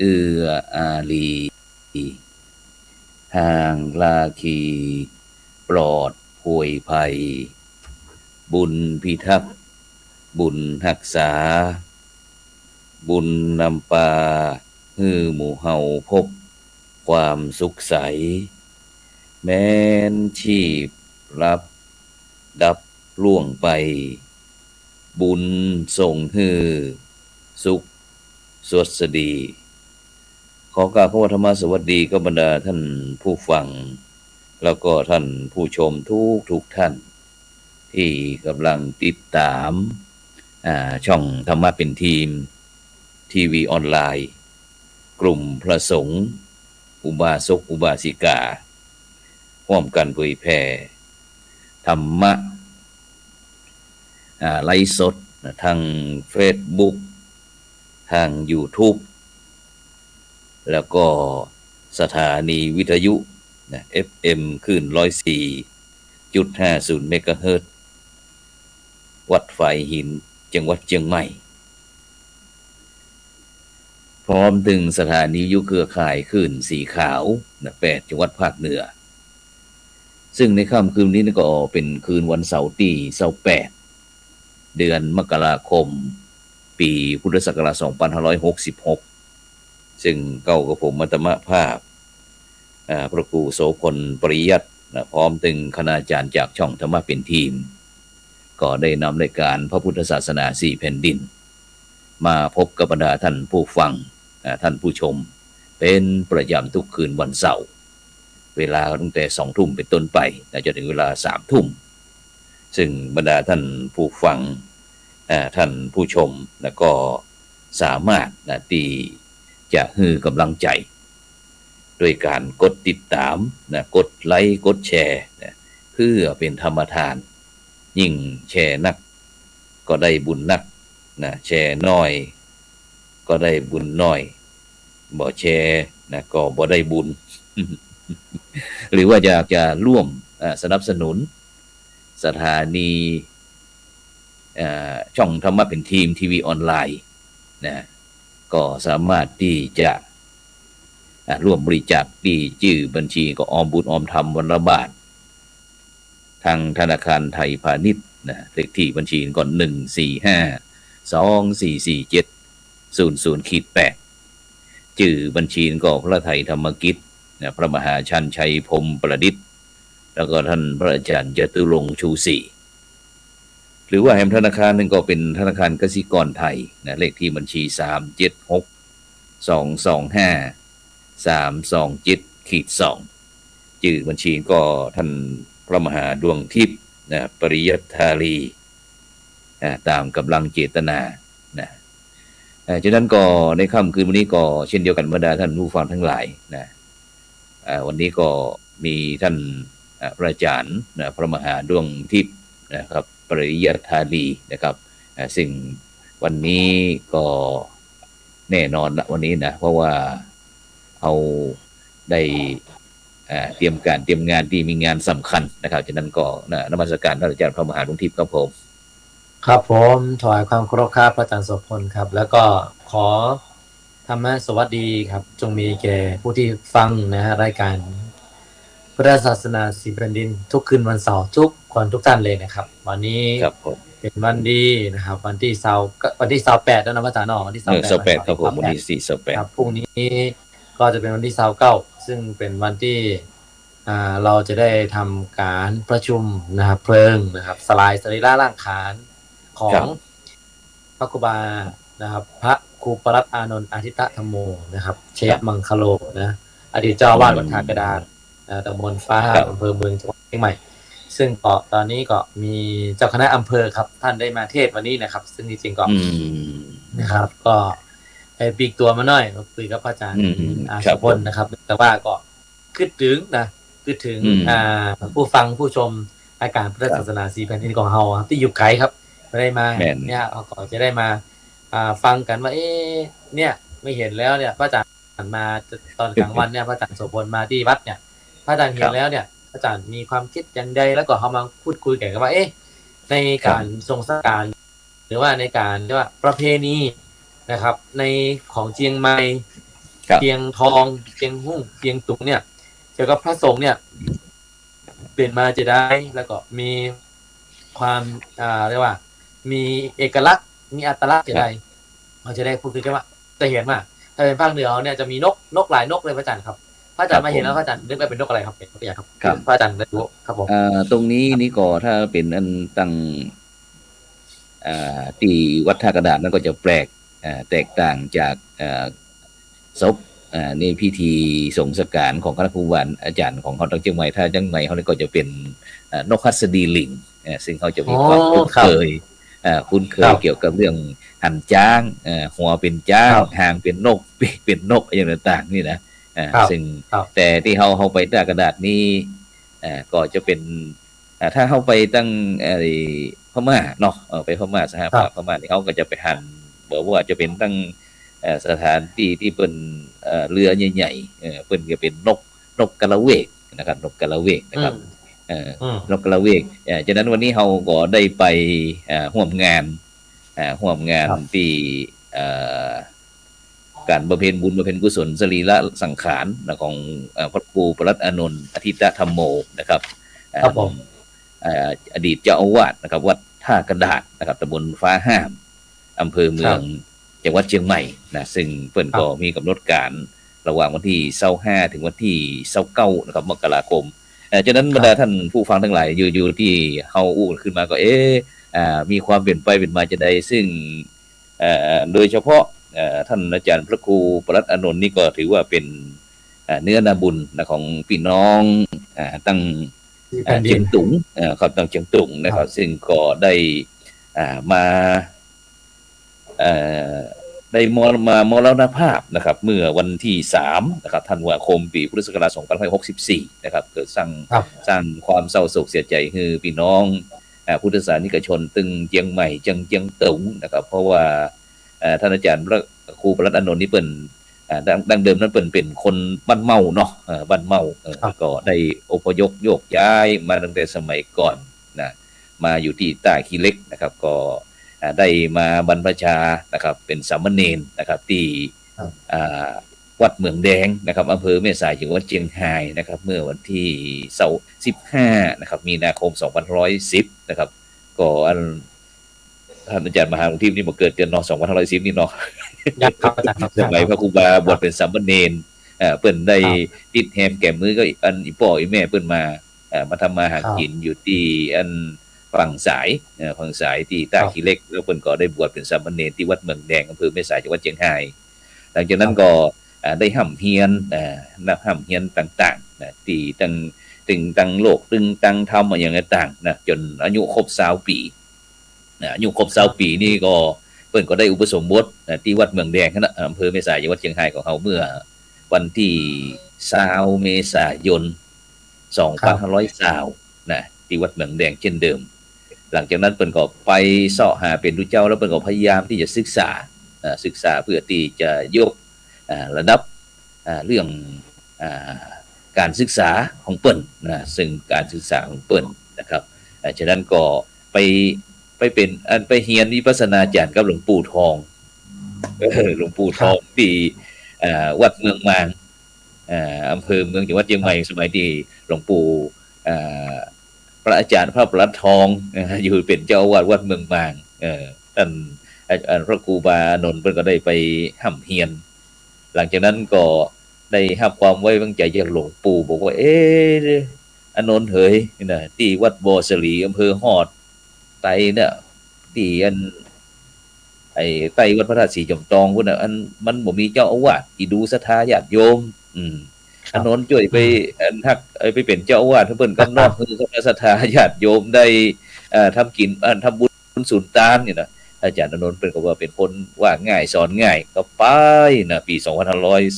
เอื้ออารีห่างลาคีปลอดโผยภัยบุญพิทักษ์บุญรักษาบุญนำปาฮือหมู่เฮาพบความสุขใสแม้นชีพรับดับล่วงไปบุญส่งฮือสุขสวสดีขอกราบขอธรรมสวัสดีก็บรรดาท่านผู้ฟังแล้วก็ท่านผู้ชมทุกท่านที่กำลังติดตามช่องธรรมะเป็นทีมทีวีออนไลน์กลุ่มพระสงฆ์อุบาสกอุบาสิการ่วมกันเผยแผ่ธรรมะไลฟ์สดทาง Facebook ทาง YouTube แล้วก็สถานีวิทยุFM คลื่น 104.50 เมกะเฮิรตซ์วัดฝายหินจังหวัดเชียงใหม่พร้อมถึงสถานีวิทยุเครือข่ายคลื่นสีขาว8จังหวัดภาคเหนือซึ่งในค่ำคืนนี้ก็เป็นคืนวันเสาร์ที่28เดือนมกราคมปีพุทธศักราช2566ซึ่งเก้ากับผมมัตตมภาพพระครูโสพลปริยัติพร้อมถึงคณาจารย์จากช่องธรรมะเป็นทีมก็ได้นำรายการพระพุทธศาสนา4แผ่นดินมาพบกับบรรดาท่านผู้ฟังท่านผู้ชมเป็นประจำทุกคืนวันเสาร์เวลาตั้งแต่ 20:00 นเป็นต้นไปจนถึงเวลา 23:00 นซึ่งบรรดาท่านผู้ฟังท่านผู้ชมแล้วก็สามารถที่จะให้กำลังใจด้วยการกดติดตามกดไลค์กดแชร์เพื่อเป็นธรรมทานยิ่งแชร์นักก็ได้บุญนักแชร์น้อยก็ได้บุญน้อยบ่แชร์ก็บ่ได้บุญ หรือว่าอยากจะร่วมสนับสนุนสถานีช่องธรรมะเป็นทีมทีวีออนไลน์ก็สามารถที่จะร่วมบริจาคที่ชื่อบัญชีก็ออมบุญออมธรรมวันละบาททางธนาคารไทยพาณิชย์เลขที่บัญชีก่อน145247000-8ชื่อบัญชีก็พระไทยธรรมกิจพระมหาชันชัยพรหมประดิษฐ์แล้วก็ท่านพระอาจารย์จตุรงค์ชูศรีหรือว่าแห่งธนาคารนึงก็เป็นธนาคารกสิกรไทยเลขที่บัญชี376225327327-2ชื่อบัญชีก็ท่านพระมหาดวงทิพย์ปริยัตถาลีตามกำลังเจตนาฉะนั้นก็ในค่ำคืนวันนี้ก็เช่นเดียวกันบรรดาท่านผู้ฟังทั้งหลายวันนี้ก็มีท่านพระอาจารย์พระมหาดวงทิพย์นะครับปริยัตถาลีนะครับซึ่งวันนี้ก็แน่นอนละวันนี้เพราะว่าเอาได้เตรียมงานที่มีงานสำคัญนะครับฉะนั้นก็นมัสการท่านอาจารย์พระมหาดวงทิพย์ครับผมครับผมถวายความเคารพครับพระอาจารย์โสพลครับแล้วก็ขอธรรมะสวัสดีครับจงมีแก่ผู้ที่ฟังรายการพุทธศาสนา4แผ่นดินทุกคืนวันเสาร์ทุกคนทุกท่านเลยนะครับวันนี้เป็นวันดีนะครับวันที่28แล้วนะพระอาจารย์วันที่28ครับผมวันที่28ครับพรุ่งนี้ก็จะเป็นวันที่29ซึ่งเป็นวันที่เราจะได้ทำการประชุมนะครับเพลิงนะครับสลายสรีระร่างขานของพระครูบานะครับพระครูปรัตน์อานนท์อาทิตธรรมโมนะครับชยมังคโลอดีตเจ้าวาดวัดท่ากระดานตำบลฟ้าอำเภอเมืองจังหวัดเชียงใหม่ซึ่งตอนนี้ก็มีเจ้าคณะอำเภอครับท่านได้มาเทศวันนี้นะครับซึ่งจริงๆก็นะครับก็ไปปีกตัวมาหน่อยคุยกับพระอาจารย์อาชพลนะครับแต่ว่าก็คิดถึงผู้ฟังผู้ชมรายการพุทธศาสนา4แผ่นดินของเฮาที่อยู่ไกลครับไม่ได้มาเนี่ยก็จะได้มาฟังกันว่าเนี่ยไม่เห็นแล้วเนี่ยพระอาจารย์มาตอนกลางวันเนี่ยพระอาจารย์โสพลมาที่วัดเนี่ยพระอาจารย์เห็นแล้วเนี่ยพระอาจารย์มีความคิดอย่างใดแล้วก็เขามาพูดคุยกันว่าในการทรงสการหรือว่าในการที่ว่าประเพณีนะครับในของเชียงใหม่ ครับ เชียงทองเชียงหุ้งเชียงตุงเนี่ยเกี่ยวกับพระสงฆ์เนี่ยเปลี่ยนมาจะได้แล้วก็มีความเรียกว่า มีเอกลักษณ์มีอัตลักษณ์จะได้เราจะได้พูดถึงกันว่าจะเห็นว่าถ้าเป็นภาคเหนือเนี่ยจะมีนกหลายนกเลยพระอาจารย์ครับพระอาจารย์มาเห็นแล้วพระอาจารย์นึกว่าเป็นนกอะไรครับเป็นตัวอย่างครับพระอาจารย์ได้รู้ครับผมตรงนี้นี่ก็ถ้าเป็นอันตั้งที่วัดท่ากระดาษนั้นก็จะแปลกแตกต่างจากศพในพิธีสงฆ์สการของคณะครูบาอาจารย์ของเขาทางเชียงใหม่ถ้าจังใหม่เขาก็จะเป็นนกฮัสดีลิงซึ่งเขาจะมีความคุ้นเคยเกี่ยวกับเรื่องหันจ้างหัวเป็นจ้างหางเป็นนกเป็นนกอย่างต่างๆนี่นะซึ่งแต่ที่เขาไปท่ากระดาษนี้ก็จะเป็นถ้าเข้าไปตั้งพม่าเนาะไปพม่าสหภาพพม่าที่เขาก็จะไปหันบอกว่าจะเป็นตั้งสถานที่ที่เป็นเรือใหญ่ๆเป็นก็เป็นนกกระเวกนะครับนกกระเวกนะครับนกกระเวกฉะนั้นวันนี้เราก็ได้ไปร่วมงานที่การบำเพ็ญบุญบำเพ็ญกุศลสรีระสังขารของพระครูประหลัดอานนท์อธิตธรรมโมนะครับครับผมอดีตเจ้าอาวาสนะครับวัดท่ากระดาษนะครับตำบลฟ้าห้ามอำเภอเมืองจังหวัดเชียงใหม่นะซึ่งเพิ่นก็มีกำหนดการระหว่างวันที่25ถึงวันที่29นะครับมกราคมฉะนั้นบรรดาท่านผู้ฟังทั้งหลายอยู่ที่เฮาอู้ขึ้นมาก็มีความเปลี่ยนไปเป็นมาจะได้ซึ่งโดยเฉพาะท่านอาจารย์พระครูประหลัดอานนท์นี่ก็ถือว่าเป็นเนื้อนาบุญนะของพี่น้องตั้งเชียงตุงครับตั้งเชียงตุงนะครับซึ่งก็ได้มาได้มรณภาพนะครับเมื่อวันที่3นะครับธันวาคมปีพุทธศักราช2564นะครับเกิดสร้างความเศร้าโศกเสียใจคือพี่น้องพุทธศาสนิกชนตึงเจียงใหม่เจียงตุงนะครับเพราะว่าท่านอาจารย์พระครูประหลัดอานนท์นี่เปิ้นดังเดิมนั้นเป็นคนบ้านเมาเนาะบ้านเมาก็ได้อพยพโยกย้ายมาตั้งแต่สมัยก่อนนะมาอยู่ที่ใต้ขี้เหล็กนะครับก็ได้มาบรรพชานะครับเป็นสามเณรนะครับที่วัดเมืองแดงนะครับอำเภอแม่สายจังหวัดเชียงรายนะครับเมื่อวันที่15นะครับมีนาคม2510นะครับก็ท่านอาจารย์มหาวิทยาลัยนี่มาเกิดเดือน2510นี่เนาะครับอาจารย์ครับสมัยพระครูบาบวชเป็นสามเณรเปิ้นได้ติดแฮมแก้มือก็อันอีพ่ออีแม่เปิ้นมาทำมาหากินอยู่ที่อันฝั่งสายที่ใต้ขี้เหล็กแล้วเปิ้นก็ได้บวชเป็นสามเณรที่วัดเมืองแดงอำเภอแม่สายจังหวัดเชียงรายหลังจากนั้นก็ได้ห่ำเฮียนห่ำเฮียนต่างๆนะที่ตั้งโลกตั้งธรรมอย่างต่างๆนะจนอายุครบ20ปีอายุครบ20ปีนี่ก็เปิ้นก็ได้อุปสมบทที่วัดเมืองแดงนะอำเภอแม่สายจังหวัดเชียงรายของเฮาเมื่อวันที่20เมษายน2520นะที่วัดเมืองแดงเช่นเดิมหลังจากนั้นเปิ้นก็ไปเสาะหาเป็นรู้เจ้าแล้วเปิ้นก็พยายามที่จะศึกษาเพื่อที่จะยกระดับเรื่องการศึกษาของเปิ้นนะซึ่งการศึกษาของเปิ้นนะครับฉะนั้นก็ไปเป็นไปเรียนวิปัสสนาจารย์กับหลวงปู่ทองหลวงปู่ทองที่วัดเมืองมางอำเภอเมืองจังหวัดเชียงใหม่สมัยที่หลวงปู่พระอาจารย์พระประหลัดทองอยู่เป็นเจ้าอาวาสวัดเมืองมางท่านพระครูบาอานนท์เพิ่นก็ได้ไปห่ำเฮียนหลังจากนั้นก็ได้รับความไว้วางใจจากหลวงปู่บอกว่าอานนท์เฮ้ยนะที่วัดบ่อสลีอำเภอฮอดไตเนี่ยที่ไตวัดพระธาตุสีจอมทองพุ่นน่ะมันบ่มีเจ้าอาวาสที่ดูศรัทธาญาติโยมอานนท์ช่วยไปฮักไปเป็นเจ้าอาวาสเพิ่นกำนอกคือศรัทธาญาติโยมได้ทำกินทำบุญสุนทานนี่นะอาจารย์อานนท์เพิ่นก็ว่าเป็นคนว่าง่ายสอนง่ายก็ไปนะปี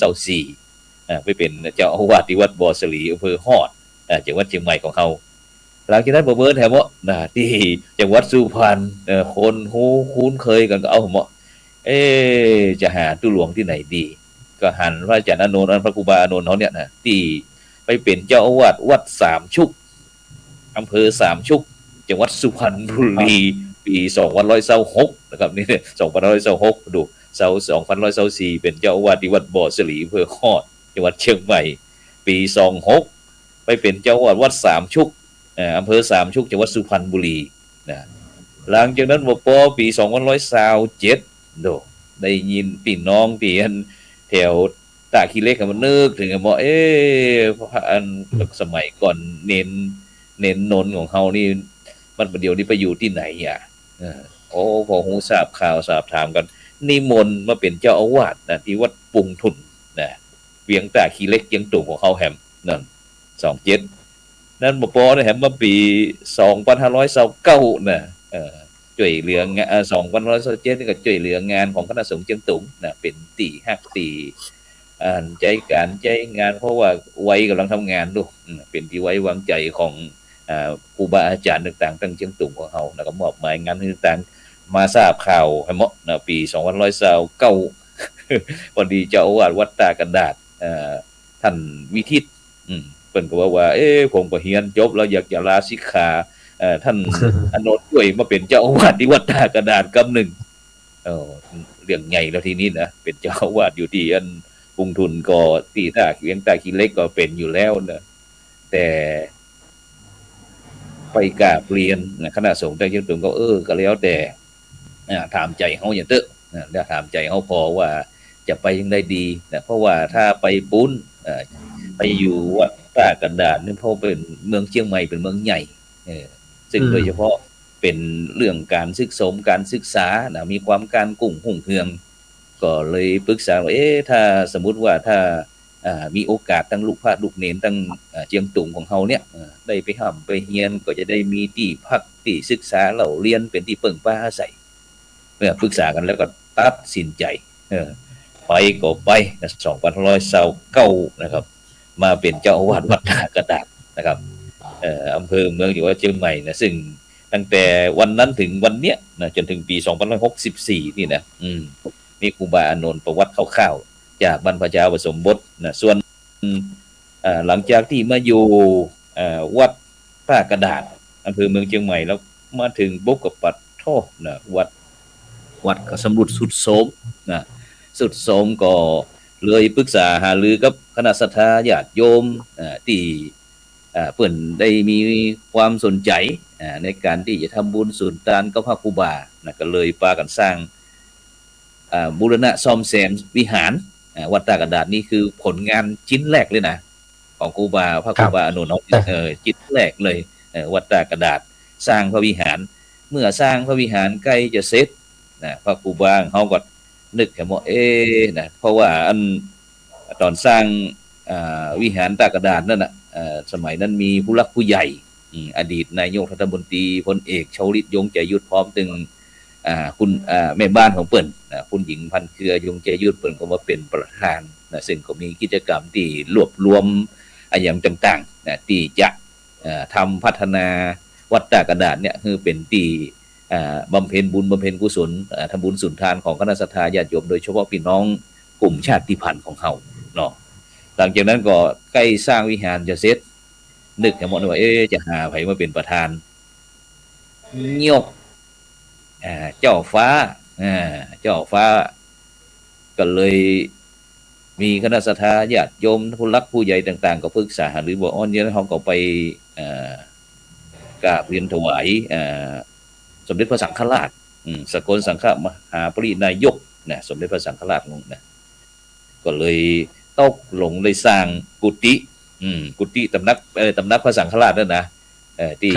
2524ไปเป็นเจ้าอาวาสที่วัดบ่อสลีอำเภอฮอดจังหวัดเชียงใหม่ของเฮาหลังจากนั้นบ่เบิ่นแถมว่าที่จังหวัดสุพรรณคนฮู้คุ้นเคยกันก็เอาเหมาะจะหาตู้หลวงที่ไหนดีก็หันพระอาจารย์อานนท์พระครูบาอานนท์เขาเนี่ยนะที่ไปเป็นเจ้าอาวาสวัดสามชุกอำเภอสามชุกจังหวัดสุพรรณบุรีปี2526นะครับนี่2526ดู เสา2124เป็นเจ้าอาวาสที่วัดบ่อสลีอำเภอฮอดจังหวัดเชียงใหม่ปี26ไปเป็นเจ้าอาวาสวัดสามชุกอำเภอสามชุกจังหวัดสุพรรณบุรีนะหลังจากนั้นบ่พอปี2127โดได้ยินพี่น้องที่แถวตาขี้เหล็กมันนึกถึงว่าอันสมัยก่อนเน้นนนของเฮานี่มันประเดี๋ยวนี้ไปอยู่ที่ไหนอ่ะพอฮู้ทราบข่าวทราบถามกันนิมนต์มาเป็นเจ้าอาวาสนะที่วัดปุงทุนนะเวียงตาขี้เหล็กเจียงตุ่มของเฮาแฮมนั่น27นั่นบ่พอนะแฮมมาปี2529นะช่วยเหลืองาน2527นี่ก็ช่วยเหลืองานของคณะสงฆ์เจียงตุงนะเป็นตีฮักตีใจการใจงานเพราะว่าวัยกำลังทำงานดูเป็นที่ไว้วางใจของครูบาอาจารย์ต่างๆตั้งเชียงตุงของเฮาแล้วก็มอบหมายงานต่างๆมาทราบข่าวให้เหมาะนะปี2529พอดีเจ้าอาวาสวัดตากันดาษท่านวิทิตเพิ่นก็ว่าผมก็เรียนจบแล้วอยากจะลาสิกขาท่านอนนท์ด้วยมาเป็นเจ้าอาวาสที่วัดตากระดาษกำหนึ่งเรื่องใหญ่แล้วทีนี้นะเป็นเจ้าอาวาสอยู่ที่กรุงทุนก็ตีตาเวียงตาขี้เล็กก็เป็นอยู่แล้วนะแต่ไปกราบเรียนคณะสงฆ์ตั้งเชียงตุงก็ก็แล้วแต่ถามใจเฮาอย่างเตอะแล้วถามใจเฮาพอว่าจะไปยังได้ดีนะเพราะว่าถ้าไปปุ้นไปอยู่วัดตากระดาษนี่เพราะเป็นเมืองเชียงใหม่เป็นเมืองใหญ่ซึ่งโดยเฉพาะเป็นเรื่องการศึกษานะมีความการกุ้งหุ่งเฮืองก็เลยปรึกษาว่าถ้าสมมุติว่าถ้ามีโอกาสตั้งลูกพระลูกเนนตั้งเจียงตุงของเฮาเนี่ยได้ไปห้ำไปเรียนก็จะได้มีที่พักที่ศึกษาเราเรียนเป็นที่เปิ่งป้าอาศัยเมื่อปรึกษากันแล้วก็ตัดสินใจไปก็ไป2529นะครับมาเป็นเจ้าอาวาสวัดท่ากระดาษนะครับอำเภอเมืองอยู่ว่าเชียงใหม่นะซึ่งตั้งแต่วันนั้นถึงวันเนี้ยนะจนถึงปี2564นี่นะมีครูบาอานนท์ประวัติคร่าวๆจากบรรพชาอุปสมบทนะส่วนหลังจากที่มาอยู่วัดท่ากระดาษอำเภอเมืองเชียงใหม่แล้วมาถึงปุ๊บกับปัดโทษนะวัดก็สำรุดสุดโทรมนะสุดโทรมก็เลยปรึกษาหารือกับคณะศรัทธาญาติโยมที่เพิ่นได้มีความสนใจในการที่จะทำบุญสุนทานกับพระครูบานะก็เลยพากันสร้างบูรณะซ่อมแซมวิหารวัดตากระดาษนี่คือผลงานชิ้นแรกเลยนะของครูบาพระครูบาอนุนชิ้นแรกเลยวัดตากระดาษสร้างพระวิหารเมื่อสร้างพระวิหารใกล้จะเสร็จนะพระครูบาเฮาก็นึกแค่ว่านะเพราะว่าตอนสร้างวิหารตากระดาษนั่นน่ะสมัยนั้นมีผู้หลักผู้ใหญ่อดีตนายกรัฐมนตรีพลเอกชวลิตยงใจยุทธพร้อมถึงคุณแม่บ้านของเปิ้นคุณหญิงพันเครือยงใจยุทธเปิ้นก็มาเป็นประธานนะซึ่งก็มีกิจกรรมที่รวบรวมอย่างต่างๆนะที่จะทำพัฒนาวัดตากระดาษเนี่ยคือเป็นที่บำเพ็ญบุญบำเพ็ญกุศลทำบุญสุนทานของคณะศรัทธาญาติโยมโดยเฉพาะพี่น้องกลุ่มชาติพันธุ์ของเฮาเนาะหลังจากนั้นก็ใกล้สร้างวิหารจะเสร็จนึกกันหมดว่าจะหาไผมาเป็นประธานยกเจ้าฟ้าก็เลยมีคณะศรัทธาญาติโยมผู้รักผู้ใหญ่ต่างๆก็ปรึกษาหรือว่าเนี่ยเฮาก็ไปกราบเรียนถวายสมเด็จพระสังฆราชสกลสังฆมหาปรินายกนะสมเด็จพระสังฆราชนะก็เลยตกลงได้สร้างกุฏิตำนักพระสังฆราชนั่นนะที่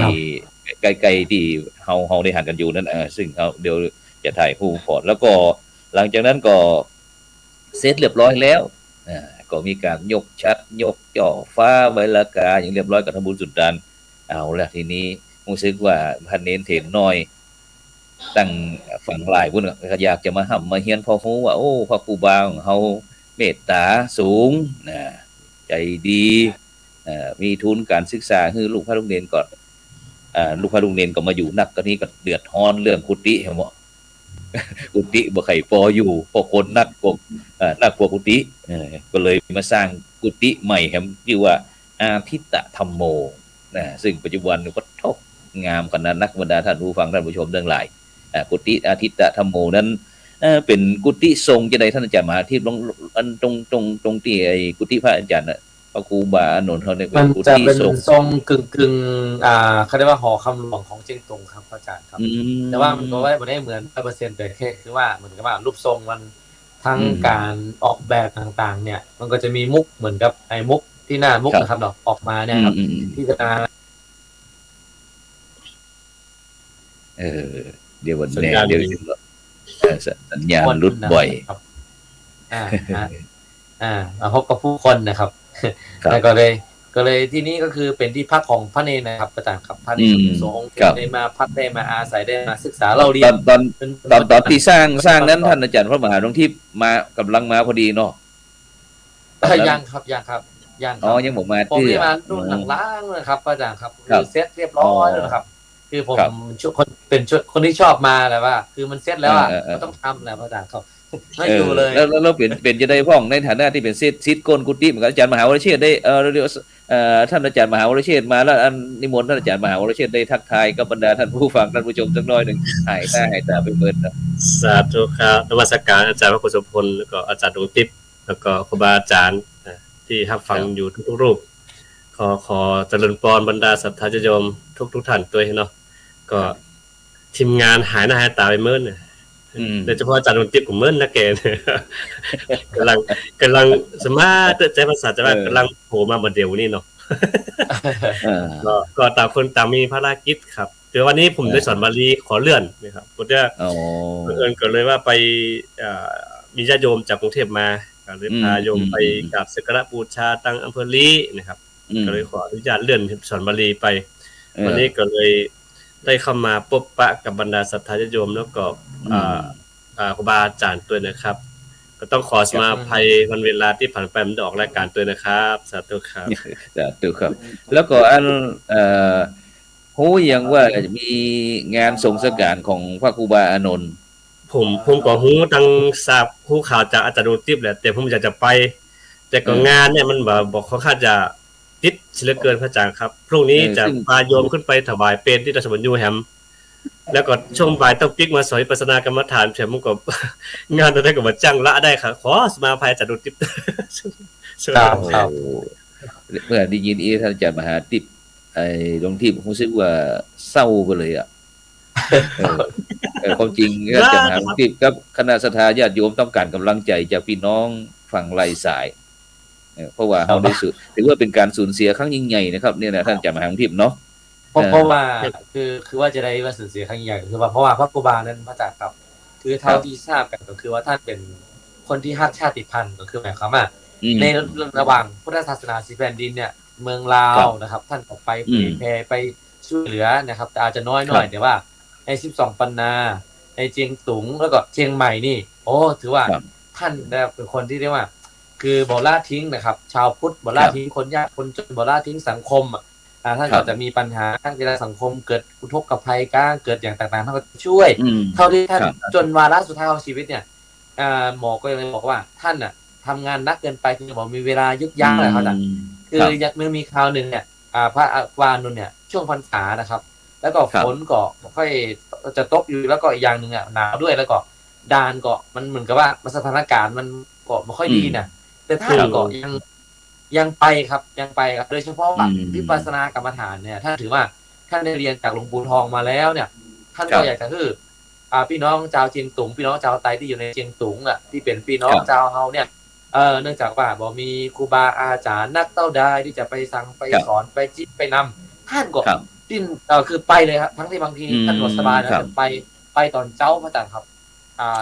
ใกล้ๆที่เฮาได้หันกันอยู่นั่นซึ่งเดี๋ยวจะถ่ายรูปพอแล้วก็หลังจากนั้นก็เสร็จเรียบร้อยแล้วก็มีการยกชัดยกจ่อฟ้าใบลากาอย่างเรียบร้อยกับทำบุญสุนทานเอาละทีนี้รู้สึกว่าพันเนนเถนน้อยตั้งฝั่งหลายพุ่นก็อยากจะมาห้ำมาเฮียนพอฮู้ว่าพระครูบาของเฮาเมตตาสูงใจดีมีทุนการศึกษาให้ลูกพระลูกเนนก่อนลูกพระลูกเนนก็มาอยู่นักก็นี้ก็เดือดร้อนเรื่องกุฏิเห็นบ่กุฏิบ่ใครพออยู่พอคนนักกว่ากุฏิก็เลยมาสร้างกุฏิใหม่ครับชื่อว่าอาทิตตธรรมโมซึ่งปัจจุบันก็ทกงามขนาดนักบรรดาท่านผู้ฟังท่านผู้ชมทั้งหลายกุฏิอาทิตตธรรมโมนั้น เป็นกุฏิทรงจะได้ท่านอาจารย์มหาที่อันตรงที่ไอ้กุฏิพระอาจารย์น่ะพระครูบาอานนท์เขาเนี่ยเป็ มัน น กุ จะ ฏิ เป็น ทรง ทรงกึ่งเขาเรียกว่าหอคำหลวงของเชียงตุงครับอาจารย์ครับ แต่ว่ามันก็ไม่ได้เหมือน100%แต่แค่คือว่าเหมือนกับว่ารูปทรงมันทั้งการออกแบบต่างๆ เนี่ย มันก็จะมีมุกเหมือนกับไอ้มุกที่หน้ามุกนะครับเนาะออกมาเนี่ยครับที่จะ เดี๋ยววัน สัญ แน่ ญาณ เดี๋ยวสัญญาณหลุดบ่อย ครับมาพบกับผู้คนนะครับ ครับ แล้วก็เลยที่นี่ก็คือเป็นที่พักของพระเนรนะครับอาจารย์ครับพระเนรสงฆ์ได้มาพักได้มาอาศัยได้มาศึกษาเราเรียน ตอนที่สร้างนั้นท่านอาจารย์พระมหาหลวงที่มากำลังมาพอดีเนาะ ยังครับยัง อ๋อยังบอกมา ผม ที่ ได้มารุ่นหลังๆนะครับอาจารย์ครับ ครับ คือเซ็ตเรียบร้อยแล้วนะครับ คือผม ครับ เป็นคนที่ชอบมาแหละว่า คือมันเซ็ตแล้วอ่ะ เออ ก็ต้องทำแหละอาจารย์ครับไม่อยู่เลย แล้วเป็นจะได้พ้องในฐานะที่เป็นซิดโกนกุฏิเหมือนกับอาจารย์มหาวรเชษฐ์ได้เรียกว่าท่านอาจารย์มหาวรเชษฐ์มาแล้วนิมนต์ท่านอาจารย์มหาวรเชษฐ์ได้ทักทายกับบรรดาท่านผู้ฟังท่านผู้ชมสักน้อยหนึ่งหายตาไปเบิดนะ สาธุครับนมัสการอาจารย์พระครูสมพลแล้วก็อาจารย์ดวงทิพย์แล้วก็ครูบาอาจารย์ที่รับฟังอยู่ทุกรูปขอเจริญพรบรรดาศรัทธาญาติโยมทุกท่านตัวเนาะก็ทีมงานหายหน้าหายตาไปเมื่อเนี่ยโดยเฉพาะอาจารย์ดวงทิพย์ของเมื่อนะแกกำลังสมาร์ทใจภาษาจะว่ากำลังโผล่มาบนเดียวนี่เนาะก็ต่างคนต่างมีภารกิจครับเดี๋ยววันนี้ผมได้สอนบาลีขอเลื่อนนะครับผมจะเอิญก็เลยว่าไปมีญาติโยมจากกรุงเทพมาก็เลยพาโยมไปกราบสักการะบูชาตั้งอำเภอลีนะครับก็เลยขออนุญาตเลื่อนสอนบาลีไปวันนี้ก็เลยได้เข้ามาพบปะกับบรรดาศรัทธาญาติโยมแล้วก็ครูบาอาจารย์ตัวนะครับก็ต้องขอสมาภัยวันเวลาที่ผ่านไปมันออกรายการตัวนะครับสาธุครับสาธุครับแล้วก็ฮู้ยังว่าจะมีงานสงฆ์การของพระครูบาอานนท์ผมก็ฮู้ตั้งทราบฮู้ข่าวจากอาจารย์ดวงทิพย์แหละแต่ผมอยากจะไปแต่ก็งานเนี่ยมันบอกค่อนข้างจะติดเหลือเกินพระอาจารย์ครับพรุ่งนี้จะพาโยมขึ้นไปถวายเป็นที่ราชบัณฑิตแฮมแล้วก็ช่วงบ่ายต้องปิกมาสอนวิปัสสนากรรมฐานเฉยมันก็งานได้ก็มาจ้างละได้ค่ะขอสมาภัยอาจารย์ดวงทิพย์ครับเมื่อได้ยินท่านอาจารย์มหาทิพย์หลวงทิพย์รู้สึกว่าเศร้าไปเลยอ่ะความจริงอาจารย์มหาทิพย์กับคณะศรัทธาญาติโยมต้องการกำลังใจจากพี่น้องฝั่งไร่สายเพราะว่าเขาได้สูญถือว่าเป็นการสูญเสียครั้งยิ่งใหญ่นะครับเนี่ยนะท่านอาจารย์มหาทิพย์เนาะเพราะว่าคือว่าจะได้ว่าสูญเสียครั้งใหญ่คือว่าเพราะว่าพระครูบานั้นพระจักรครับคือเท่าที่ทราบกันก็คือว่าท่านเป็นคนที่ฮักชาติพันธุ์ก็คือหมายความว่าในระหว่างพุทธศาสนา4แผ่นดินเนี่ยเมืองลาวนะครับท่านออกไปเผยแผ่ไปช่วยเหลือนะครับแต่อาจจะน้อยหน่อยแต่ว่าใน12ปันนาในเจียงตุงแล้วก็เชียงใหม่นี่โอ้ถือว่าท่านเป็นคนที่เรียกว่าคือบ่ละทิ้งนะครับชาวพุทธบ่ละทิ้งคนยากคนจนบ่ละทิ้งสังคมท่านก็จะมีปัญหาเวลาสังคมเกิดอุทกภัยการเกิดอย่างต่างๆท่านก็ช่วยเท่าที่ท่านจนวาระสุดท้ายของชีวิตเนี่ยหมอก็เลยบอกว่าท่านน่ะทำงานนักเกินไปคือบอกมีเวลายุบยั้งอะไรเขาต่างคือมันมีคราวหนึ่งเนี่ยพระวานุนเนี่ยช่วงพรรษานะครับแล้วก็ฝนก็ค่อยจะตกอยู่แล้วก็อีกอย่างหนึ่งหนาวด้วยแล้วก็ดานก็มันเหมือนกับว่าสถานการณ์มันก็ไม่ค่อยดีนะแต่ท่านก็ยังไปครับโดยเฉพาะว่าวิปัสสนากรรมฐานเนี่ยท่านถือว่าท่านได้เรียนจากหลวงปู่ทองมาแล้วเนี่ยท่านก็อยากจะคือพี่น้องชาวเชียงตุงพี่น้องชาวไต้ที่อยู่ในเชียงตุงที่เป็นพี่น้องชาวเฮาเนี่ยเนื่องจากว่าบ่มีครูบาอาจารย์นักเต้าได้ที่จะไปสั่งไปสอนไปจิตไปนำท่านก็ดิ้นคือไปเลยครับทั้งที่บางทีท่านก็สบายนะไปตอนเช้าพระอาจารย์ครับ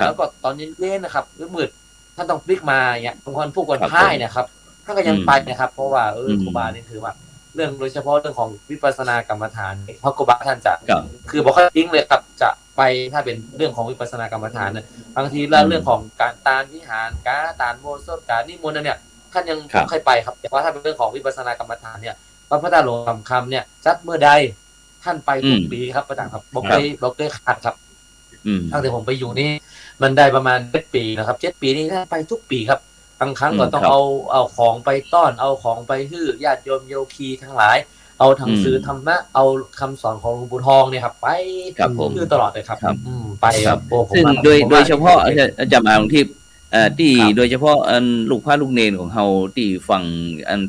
แล้วก็ตอนเย็นนะครับมืดท่านต้องพลิกมาเนี่ยบางคนผู้คนพ่ายนะครับท่านก็ยังไปนะครับเพราะว่าครูบานี่คือว่าเรื่องโดยเฉพาะเรื่องของวิปัสสนากรรมฐานพระครูบาท่านจะคือบอกค่อยทิ้งเลยครับจะไปถ้าเป็นเรื่องของวิปัสสนากรรมฐานเนี่ยบางทีแล้วเรื่องของการตานวิหารการตานโมสถการนิมนต์เนี่ยท่านยังไม่ค่อยไปครับแต่ว่าถ้าเป็นเรื่องของวิปัสสนากรรมฐานเนี่ยพระพุทธหลวงคำเนี่ยจัดเมื่อใดท่านไปทุกปีครับอาจารย์ครับบอกเลยขาดครับตั้งแต่ผมไปอยู่นี่มันได้ประมาณ7 ปีนะครับ7 ปีนี้ท่านไปทุกปีครับบางครั้งก็ต้องเอาของไปต้อนเอาของไปฮื้อญาติโยมโยคีทั้งหลายเ เอาหนังสือธรรมะเอาคำสอนของหลวงปู่ทองเนี่ยครับไป ครับผม คือตลอดเลยครับ ครับ ไป ค ค รั รับ บโอ้ผม ซึ่ง ว่า โดย ผม โด ว่ ยเฉพาะอาจารย์มหาหลวงที่ที่ ครับ โดยเฉพาะลูกพระลูกเนรของเฮาที่ฟัง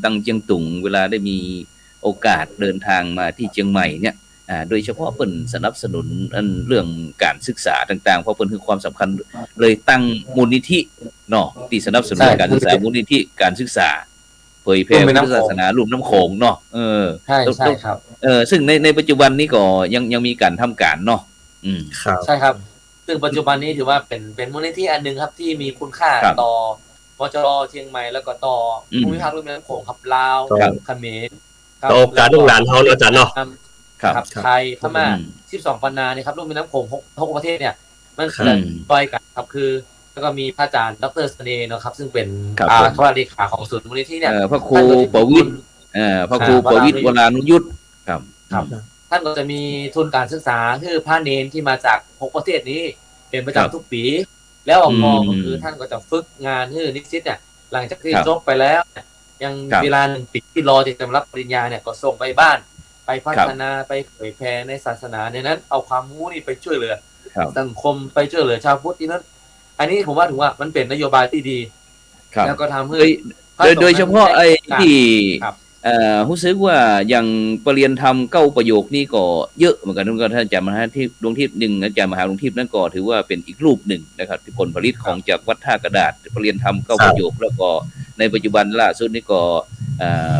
ตั้งเจียงตุงเวลาได้มีโอกาสเดินทางมาที่เชียงใหม่เนี่ยโดยเฉพาะเปิ้นสนับสนุนเรื่องการศึกษาต่างๆเพราะเปิ้นคือความสำคัญเลยตั้งมูลนิธิเนาะที่สนับสนุนการศึกษามูลนิธิการศึกษาเผยแพร่พุทธศาสนาลุ่มน้ำโขงเนาะใช่ใช่ครับ ซึ่งในปัจจุบันนี้ก็ยังมีการทำการเนาะครับ ใช่ครับ ซึ่งปัจจุบันนี้ถือว่าเป็นมูลนิธิอันหนึ่งครับที่มีคุณค่า ครับ ต่อมจรเชียงใหม่แล้วก็ต่อภูมิภาคลุ่มแม่น้ำโขงครับลาว ครับ เขมรครับ ต่อโอกาสลูกหลานเฮาเนาะอาจารย์เนาะ ครับ ไทยพม่า อืม 12 ปันนาเนี่ยครับลุ่มแม่น้ำโขง6ประเทศเนี่ยมัน ครับ จะต่อยกันครับคือแล้วก็มีพระอาจารย์ดรเสน่ห์นะครับ ซึ่งเป็น ครับผม เขาว่าเลขาของศูนย์มูลนิธิเนี่ย พระครูประวิตรพระครูประวิตรวรานุยุทธครับ ครับท่านก็จะมีทุนการศึกษาคือพระเนนที่มาจาก6ประเทศนี้เป็นประ ครับ จำทุกปี แล้วออกมอ อืม ก็คือท่านก็จะฝึกงานให้นิสิตเนี่ยหลังจากที่ ครับ จบไปแล้วเนี่ยยัง ครับ เวลา1 ปีที่รอที่จะรับปริญญาเนี่ยก็ส่งไปบ้าน ไปพัฒนาไปเผยแพร่ในศาสนาในนั้นเอาความรู้นี่ไปช่วยเหลือ ครับ สังคมไปช่วยเหลือชาวพุทธที่นั้น อันนี้ผมว่าถึงว่ามันเป็นนโยบายที่ดี ครับ แล้วก็ทำให้ โดยเฉพาะไอ้ที่ ครับ รู้สึกว่าอย่างปรริยนธรรม9ประโยคนี่ก็เยอะเหมือนกันท่านอาจารย์มหาที่ดวงทิพย์หนึ่งอาจารย์มหาดวงทิพย์นั่นก็ถือว่าเป็นอีกรูปหนึ่งนะครับที่ผลผลิตของจากวัดท่ากระดาษปรริยนธรรม9ประโยคแล้วก็ในปัจจุบันล่าสุดนี่ก็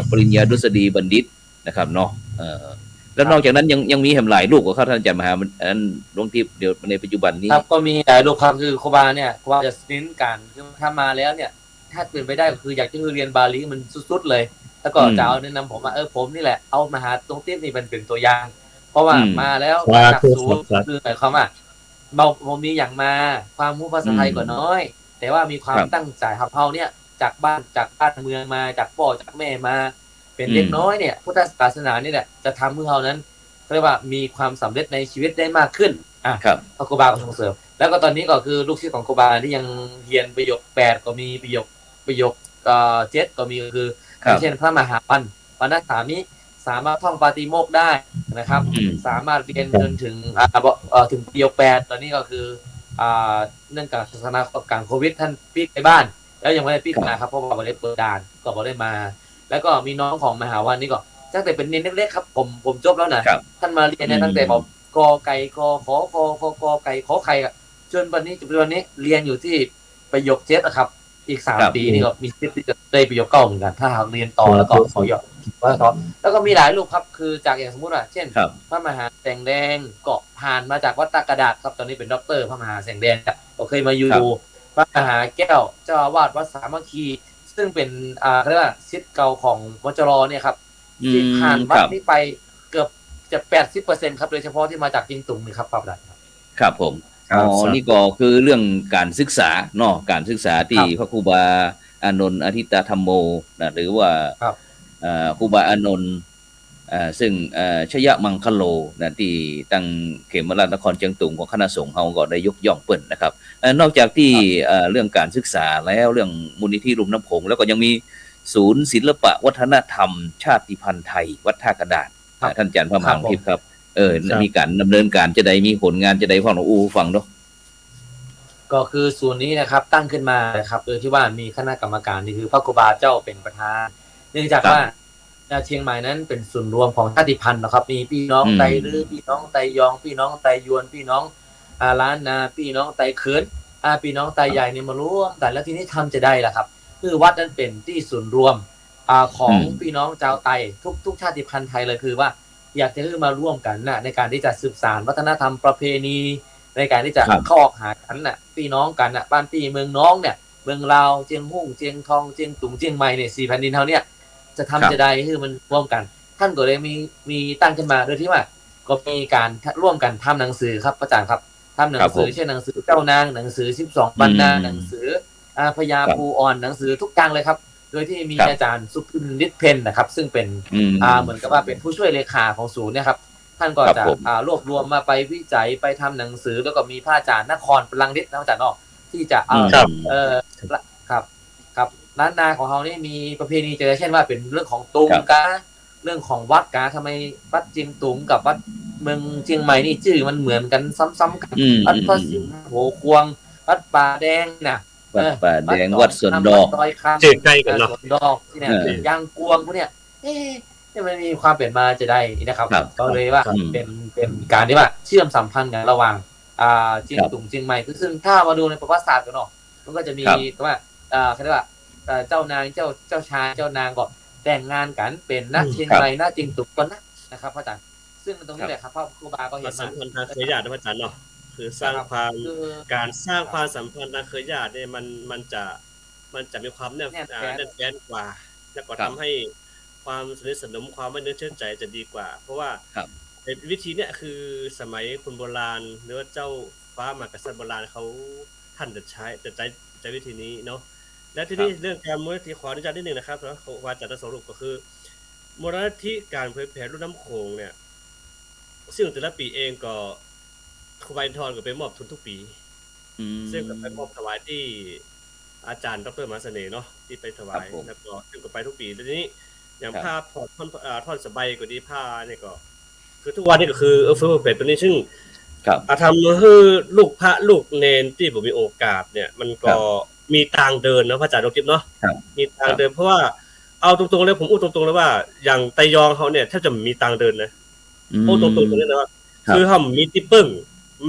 ปริญญาดุษฎีบัณฑิตนะครับเนาะแล้วนอกจากนั้นยังมีแห่งหลายรูปของท่านอาจารย์มหาดวงทิพย์เดี๋ยวในปัจจุบันนี้ ครับก็มีหลายรูปครับคือครูบาเนี่ยครูบาจะเน้นการคือถ้ามาแล้วเนี่ยถ้าเป็นไปได้ก็คืออยากจะเรียนบาลีมันสุดๆเลย แล้วก็จะเอาแนะนำผมว่าผมนี่แหละเอามหาตรงติ๊บนี่เป็นตัวอย่าง เพราะว่ามาแล้วจากศูนย์คือหมายความว่าเรามีอย่างมาความรู้ภาษาไทยก็น้อย แต่ว่ามีความตั้งใจครับเฮาเนี่ยจากบ้านเมืองมาจากพ่อจากแม่มาเป็นเด็กน้อยเนี่ยพุทธศาสนานี่แหละจะทำให้เรานั้นเรียกว่ามีความสำเร็จในชีวิตได้มากขึ้นครับ พระครูบาก็ส่งเสริมแล้วก็ตอนนี้ก็คือลูกศิษย์ของครูบาที่ยังเรียนประโยค8ก็มีประโยค7ก็มีก็คืออย่างเช่นพระมหาปัญปณสามิสามารถท่องปาฏิโมกข์ได้นะครับสามารถเรียนจนถึงถึงประโยค8ตอนนี้ก็คือเนื่องจากสถานการณ์โควิดท่านปิดไปบ้านแล้วยังไม่ได้ปิดนะครับเพราะว่าไม่ได้เปิดด่านก็ไม่ได้มา แล้วก็มีน้องของมหาวันนี่ก็ตั้งแต่เป็นเนนเล็กๆครับผมจบแล้วนะท่านมาเรียนเนี่ยตั้งแต่บอกกอไก่กอขอคอกอไก่ขอไข่จนวันนี้เรียนอยู่ที่ประโยค7นะครับอีก3 ปีนี่ก็มีสิทธิ์ที่จะได้ประโยค9เหมือนกันถ้าหากเรียนต่อแล้วก็ขอยอดว่าต่อแล้วก็มีหลายรูปครับคือจากอย่างสมมุติว่าเช่นพระมหาแสงแดงก็ผ่านมาจากวัดตากระดาษครับตอนนี้เป็นด็อกเตอร์พระมหาแสงแดงก็เคยมาอยู่พระมหาแก้วเจ้าอาวาสวัดสามัคคีซึ่งเป็นเรียกว่าศิษย์เก่าของมจรเนี่ยครับที่ผ่านวัดนี้ไปเกือบจะ 80% ครับโดยเฉพาะที่มาจากจิงตุงนี่ครับครับครับผมนี่ก็คือเรื่องการศึกษาเนาะการศึกษาที่พระครูบาอานนท์อธิตาธรรมโมนะหรือว่าครูบาอานนท์ซึ่งชยมังคโลนะที่ตั้งเขมราชนครเชียงตุงของคณะสงฆ์เฮาก็ได้ยกย่องเปิ้นนะครับนอกจากที่เรื่องการศึกษาแล้วเรื่องมูลนิธิลุ่มน้ำโขงแล้วก็ยังมีศูนย์ศิลปะวัฒนธรรมชาติพันธุ์ไทยวัดท่ากระดาษท่านอาจารย์พระมหาทิพย์ครับมีการดำเนินการจะได้มีผลงานจะได้ฟังฟังเนาะก็คือศูนย์นี้นะครับตั้งขึ้นมานะครับโดยที่ว่ามีคณะกรรมการนี่คือพระครูบาเจ้าเป็นประธานเนื่องจากว่าเชียงใหม่นั้นเป็นศูนย์รวมของชาติพันธุ์นะครับมีพี่น้องไตลื้อพี่น้องไตยองพี่น้องไตยวนพี่น้องล้านนาพี่น้องไตเขินพี่น้องไตใหญ่เนี่ยมารวมกันแล้วทีนี้ทำจะได้ล่ะครับคือวัดนั้นเป็นที่ศูนย์รวมของพี่น้องชาวไตทุกชาติพันธุ์ไทยเลยคือว่าอยากจะให้มาร่วมกันนะในการที่จะสืบสานวัฒนธรรมประเพณีในการที่จะเข้าออกหากันน่ะพี่น้องกันน่ะบ้านพี่เมืองน้องเนี่ยเมืองลาวเจียงหุ่งเจียงทองเจียงตุงเจียงใหม่เนี่ย4 แผ่นดินเท่าเนี่ยจะทำจะได้คือมันร่วมกันท่านก็เลยมีตั้งขึ้นมาโดยที่ว่าก็มีการร่วมกันทำหนังสือครับอาจารย์ครับทำหนังสือเช่นหนังสือเจ้านางหนังสือ12 บรรณาหนังสือพญาภูอ่อนหนังสือทุกอย่างเลยครับโดยที่มีอาจารย์สุพินฤทธิ์เพนนะครับซึ่งเป็นเหมือนกับว่าเป็นผู้ช่วยเลขาของศูนย์เนี่ยครับท่านก็จะรวบรวมมาไปวิจัยไปทำหนังสือแล้วก็มีพระอาจารย์นครพลังฤทธิ์นะอาจารย์เนาะที่จะครับล้านนาของเขานี่มีประเพณีเช่นว่าเป็นเรื่องของตุงกา เรื่องของวัดกาทำไมวัดเจียงตุงกับวัดเมืองเชียงใหม่นี่ชื่อมันเหมือนกันซ้ำๆกันวัดพระสิงห์โหควงวัดป่าแดงน่ะ วัดป่าแดงวัดสวนดอก วัดดอยคำ เจอใกล้กันเนาะ สวนดอกที่เนี่ยยางกวงพวกเนี่ยเนี่ยมันมีความเปลี่ยนมาจะได้นะครับ ครับ ก็เลยว่า ครับ เป็นการที่ว่าเชื่อมสัมพันธ์กันระหว่างเจียงตุงเชียงใหม่ซึ่งถ้ามาดูในประวัติศาสตร์กันเนาะมันก็จะมีว่าเขาเรียกว่าเจ้านางเจ้าชายเจ้านางก็แต่งงานกันเป็นนักเชียงใหม่นักเจียงตุงก็นะครับพระอาจารย์ซึ่งตรงนี้แหละครับพ่อครูบาก็เห็ มาน สั มาม พันธ์ทางเครือญาตินะพระอาจารย์เนาะคือสร้างความ คือ การสร้างความสัมพันธ์ทางเครือญาติเนี่ยมันจะมีความแน่นแฟ้นกว่า แล้วก็ทำให้ความสนิทสนมความไม่เนื้อเชื่อใจจะดีกว่า เพราะว่า ครับ ในวิธีเนี้ยคือสมัยคนโบราณหรือว่าเจ้าฟ้ามหากษัตริย์โบราณเขาท่านจะใช้วิธีนี้เนาะและที่นี่เรื่องการมูลนิธิขออนุญาตนิดนึงนะครับแล้ววาจาจะสรุปก็คือมูลนิธิการเผยแผ่รุ่นน้ำโขงเนี่ยซึ่งแต่ละปีเองก็ครูบาอินทร์ก็ไปมอบทุนทุกปีซึ่งก็ไปมอบถวายที่อาจารย์ดร.มหาเสน่ห์เนาะที่ไปถวายแล้วก็ซึ่งก็ไปทุกปีทีนี้อย่างผ้าพอท่อนสบายก็ดีผ้าเนี่ยก็คือทุกวันนี้ก็คือเฟื่องเป็ดตัวนี้ซึ่งทำให้ลูกพระลูกเนนที่ผมมีโอกาสเนี่ยมันก็มีทางเดินนะพระอาจารย์ดร.เนาะมีทางเดินเพราะว่าเอาตรงๆเลยผมพูดตรงๆเลยว่าอย่างไตยองเขาเนี่ยแทบจะมีทางเดินนะพูดตรงๆตรงนี้นะว่าคือเขามีที่ปึ้ง